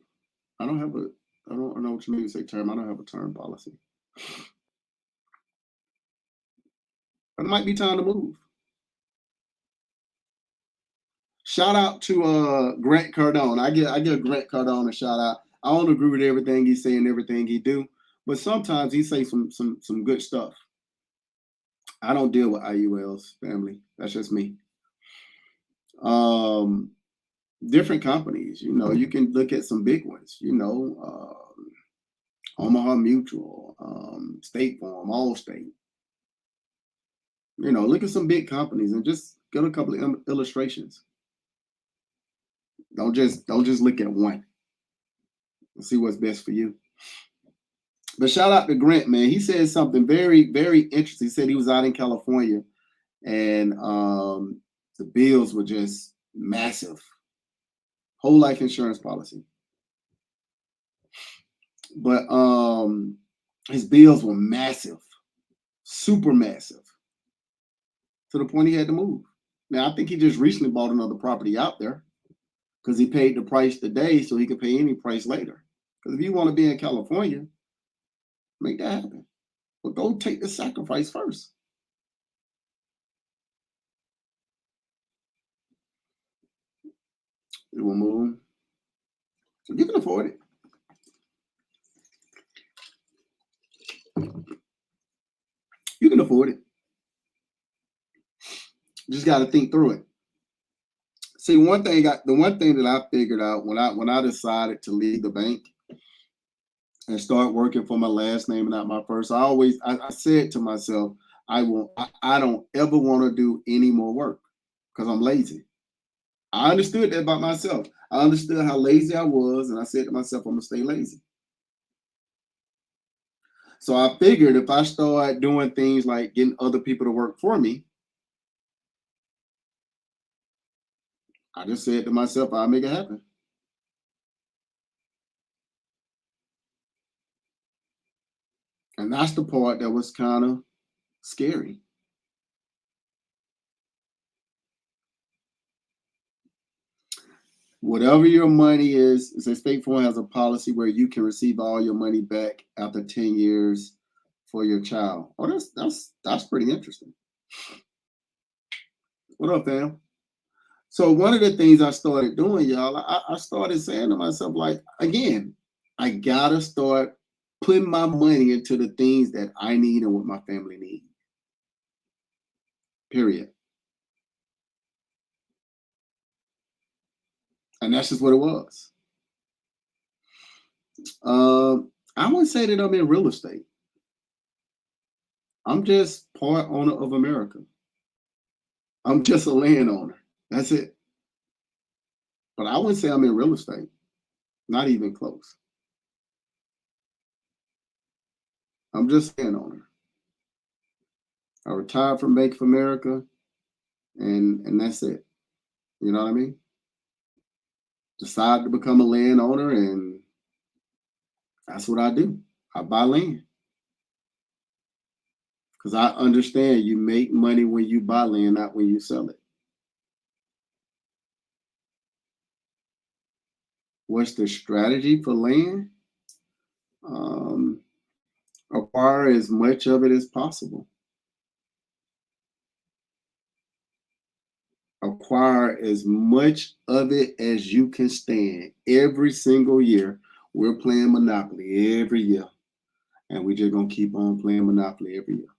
I don't have a I don't know what you mean to say term. I don't have a term policy. But it might be time to move. Shout out to Grant Cardone. I give Grant Cardone a shout out. I don't agree with everything he say and everything he do, but sometimes he say some good stuff. I don't deal with IULs, family. That's just me. Different companies, you can look at some big ones, Omaha Mutual, State Farm, Allstate. Look at some big companies and just get a couple of illustrations. Don't just look at one. See what's best for you. But shout out to Grant, man. He said something very, very interesting. He said he was out in California and the bills were just massive. Whole life insurance policy. But his bills were massive, super massive, to the point he had to move. Now, I think he just recently bought another property out there because he paid the price today so he could pay any price later. Because if you want to be in California, make that happen. But go take the sacrifice first. It will move. So you can afford it. You can afford it. You just got to think through it. See, the one thing that I figured out when I decided to leave the bank and start working for my last name and not my first, I said to myself, I don't ever want to do any more work because I'm lazy. I understood that about myself. I understood how lazy I was, and I said to myself, I'm gonna stay lazy. So I figured if I start doing things like getting other people to work for me, I just said to myself, I'll make it happen. And that's the part that was kind of scary. Whatever your money is, State Farm has a policy where you can receive all your money back after 10 years for your child. Oh, that's pretty interesting. What up, fam? So one of the things I started doing, y'all, I started saying to myself, like, again, I gotta start putting my money into the things that I need and what my family needs. Period. And that's just what it was. I wouldn't say that I'm in real estate. I'm just part owner of America. I'm just a landowner. That's it. But I wouldn't say I'm in real estate. Not even close. I'm just a landowner. I retired from Bank of America, and that's it. You know what I mean? Decided to become a landowner, and that's what I do. I buy land. Because I understand you make money when you buy land, not when you sell it. What's the strategy for land? Acquire as much of it as possible. Acquire as much of it as you can stand. Every single year, we're playing Monopoly every year. And we're just going to keep on playing Monopoly every year.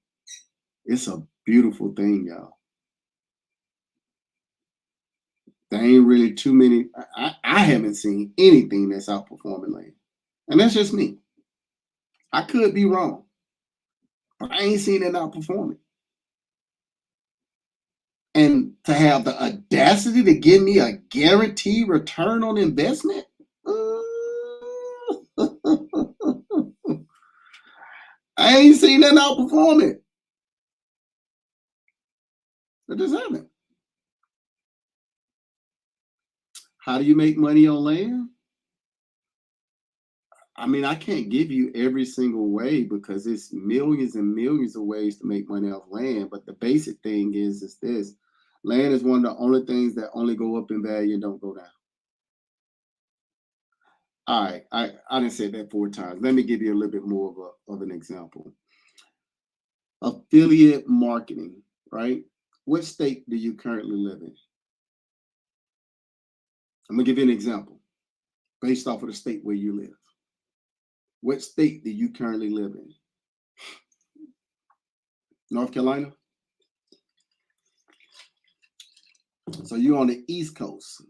It's a beautiful thing, y'all. There ain't really too many. I haven't seen anything that's outperforming land. And that's just me. I could be wrong, but I ain't seen it outperforming. And to have the audacity to give me a guaranteed return on investment, I ain't seen that outperforming. I just haven't. How do you make money on land? I mean, I can't give you every single way because it's millions and millions of ways to make money off land. But the basic thing is this: land is one of the only things that only go up in value and don't go down. All right, I didn't say that 4 times. Let me give you a little bit more of an example. Affiliate marketing, right? What state do you currently live in? I'm gonna give you an example based off of the state where you live. What state do you currently live in? North Carolina? So you're on the East Coast.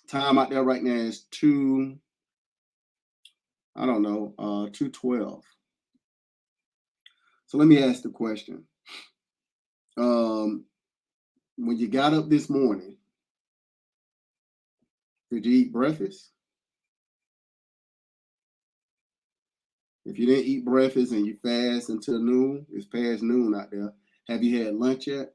Time out there right now is 2:12. So let me ask the question. When you got up this morning, did you eat breakfast? If you didn't eat breakfast and you fast until noon, it's past noon out there. Have you had lunch yet?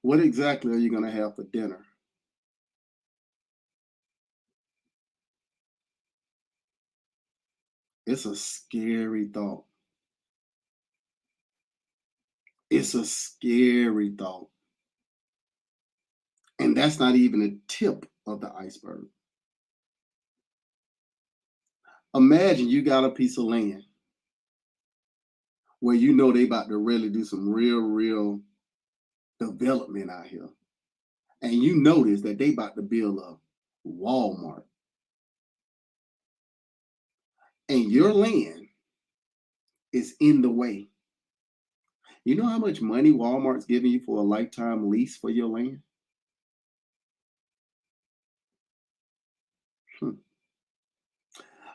What exactly are you going to have for dinner? It's a scary thought. It's a scary thought. And that's not even a tip of the iceberg. Imagine you got a piece of land where you know they about to really do some real development out here. And you notice that they about to build a Walmart. And your land is in the way. You know how much money Walmart's giving you for a lifetime lease for your land? Hmm.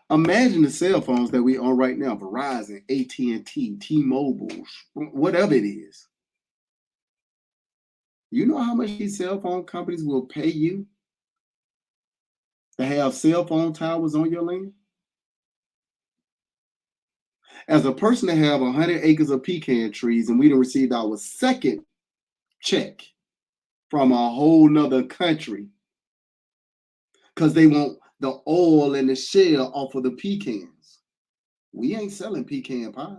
Imagine the cell phones that we on right now, Verizon, AT&T, T-Mobile, whatever it is. You know how much these cell phone companies will pay you to have cell phone towers on your land? As a person that have 100 acres of pecan trees and we done received our second check from a whole nother country because they want the oil and the shell off of the pecans. We ain't selling pecan pies.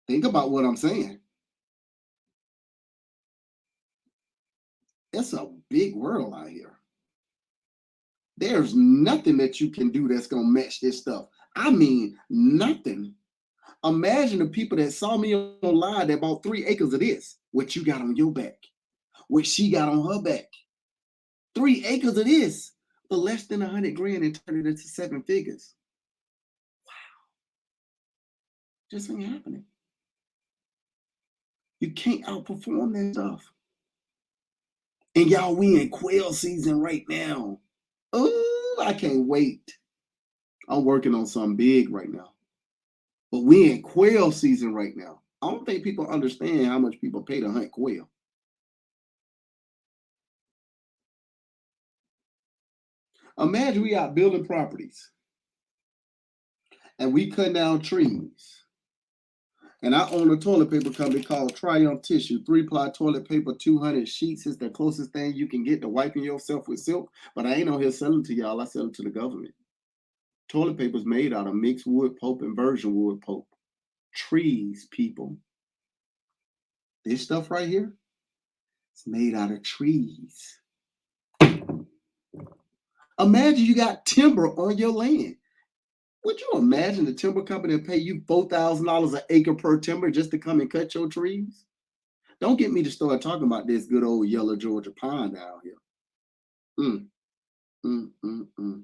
Think about what I'm saying. It's a big world out here. There's nothing that you can do that's gonna match this stuff. I mean, nothing. Imagine the people that saw me online that bought 3 acres of this, what you got on your back, what she got on her back. 3 acres of this for less than 100 grand and turn it into 7 figures. Just ain't happening. You can't outperform that stuff. And y'all, we in quail season right now. Oh, I can't wait. I'm working on something big right now. But we in quail season right now. I don't think people understand how much people pay to hunt quail. Imagine we out building properties and we cutting down trees. And I own a toilet paper company called Triumph Tissue. 3-ply toilet paper, 200 sheets is the closest thing you can get to wiping yourself with silk. But I ain't on here selling to y'all. I sell it to the government. Toilet paper is made out of mixed wood pulp and virgin wood pulp. Trees, people. This stuff right here, it's made out of trees. Imagine you got timber on your land. Would you imagine the timber company will pay you $4,000 an acre per timber just to come and cut your trees? Don't get me to start talking about this good old yellow Georgia pine down here. Mm, mm, mm, mm.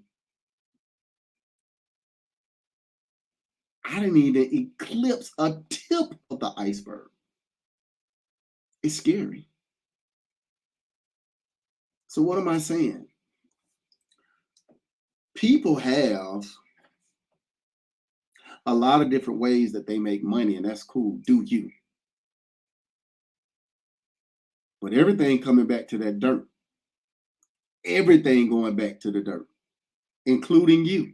I didn't even eclipse a tip of the iceberg. It's scary. So what am I saying? People have a lot of different ways that they make money, and that's cool. Do you? But everything coming back to that dirt. Everything going back to the dirt, including you.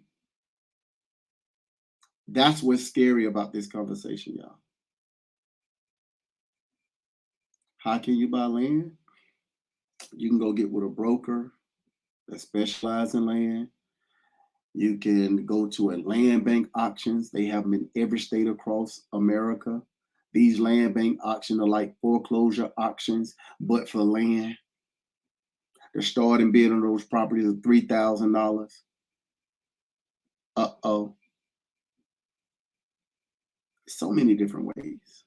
That's what's scary about this conversation, y'all. How can you buy land? You can go get with a broker that specializes in land. You can go to a land bank auctions. They have them in every state across America. These land bank auctions are like foreclosure auctions, but for land. The starting bid on those properties is $3,000. Uh-oh. So many different ways.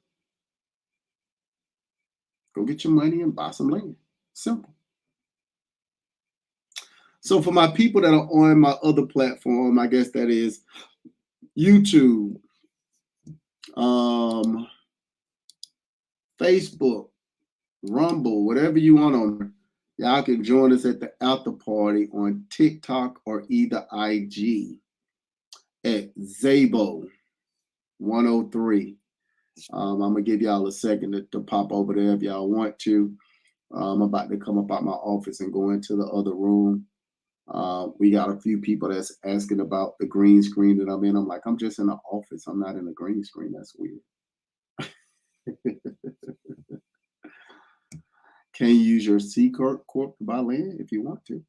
Go get your money and buy some land. Simple. So for my people that are on my other platform, I guess that is YouTube, Facebook, Rumble, whatever you want on, y'all can join us at the after party on TikTok or either IG at Zabo 103. I'm gonna give y'all a second to pop over there if y'all want to. I'm about to come up out my office and go into the other room. We got a few people that's asking about the green screen that I'm in. I'm like, I'm just in the office. I'm not in the green screen. That's weird. Can you use your C corp to buy land if you want to?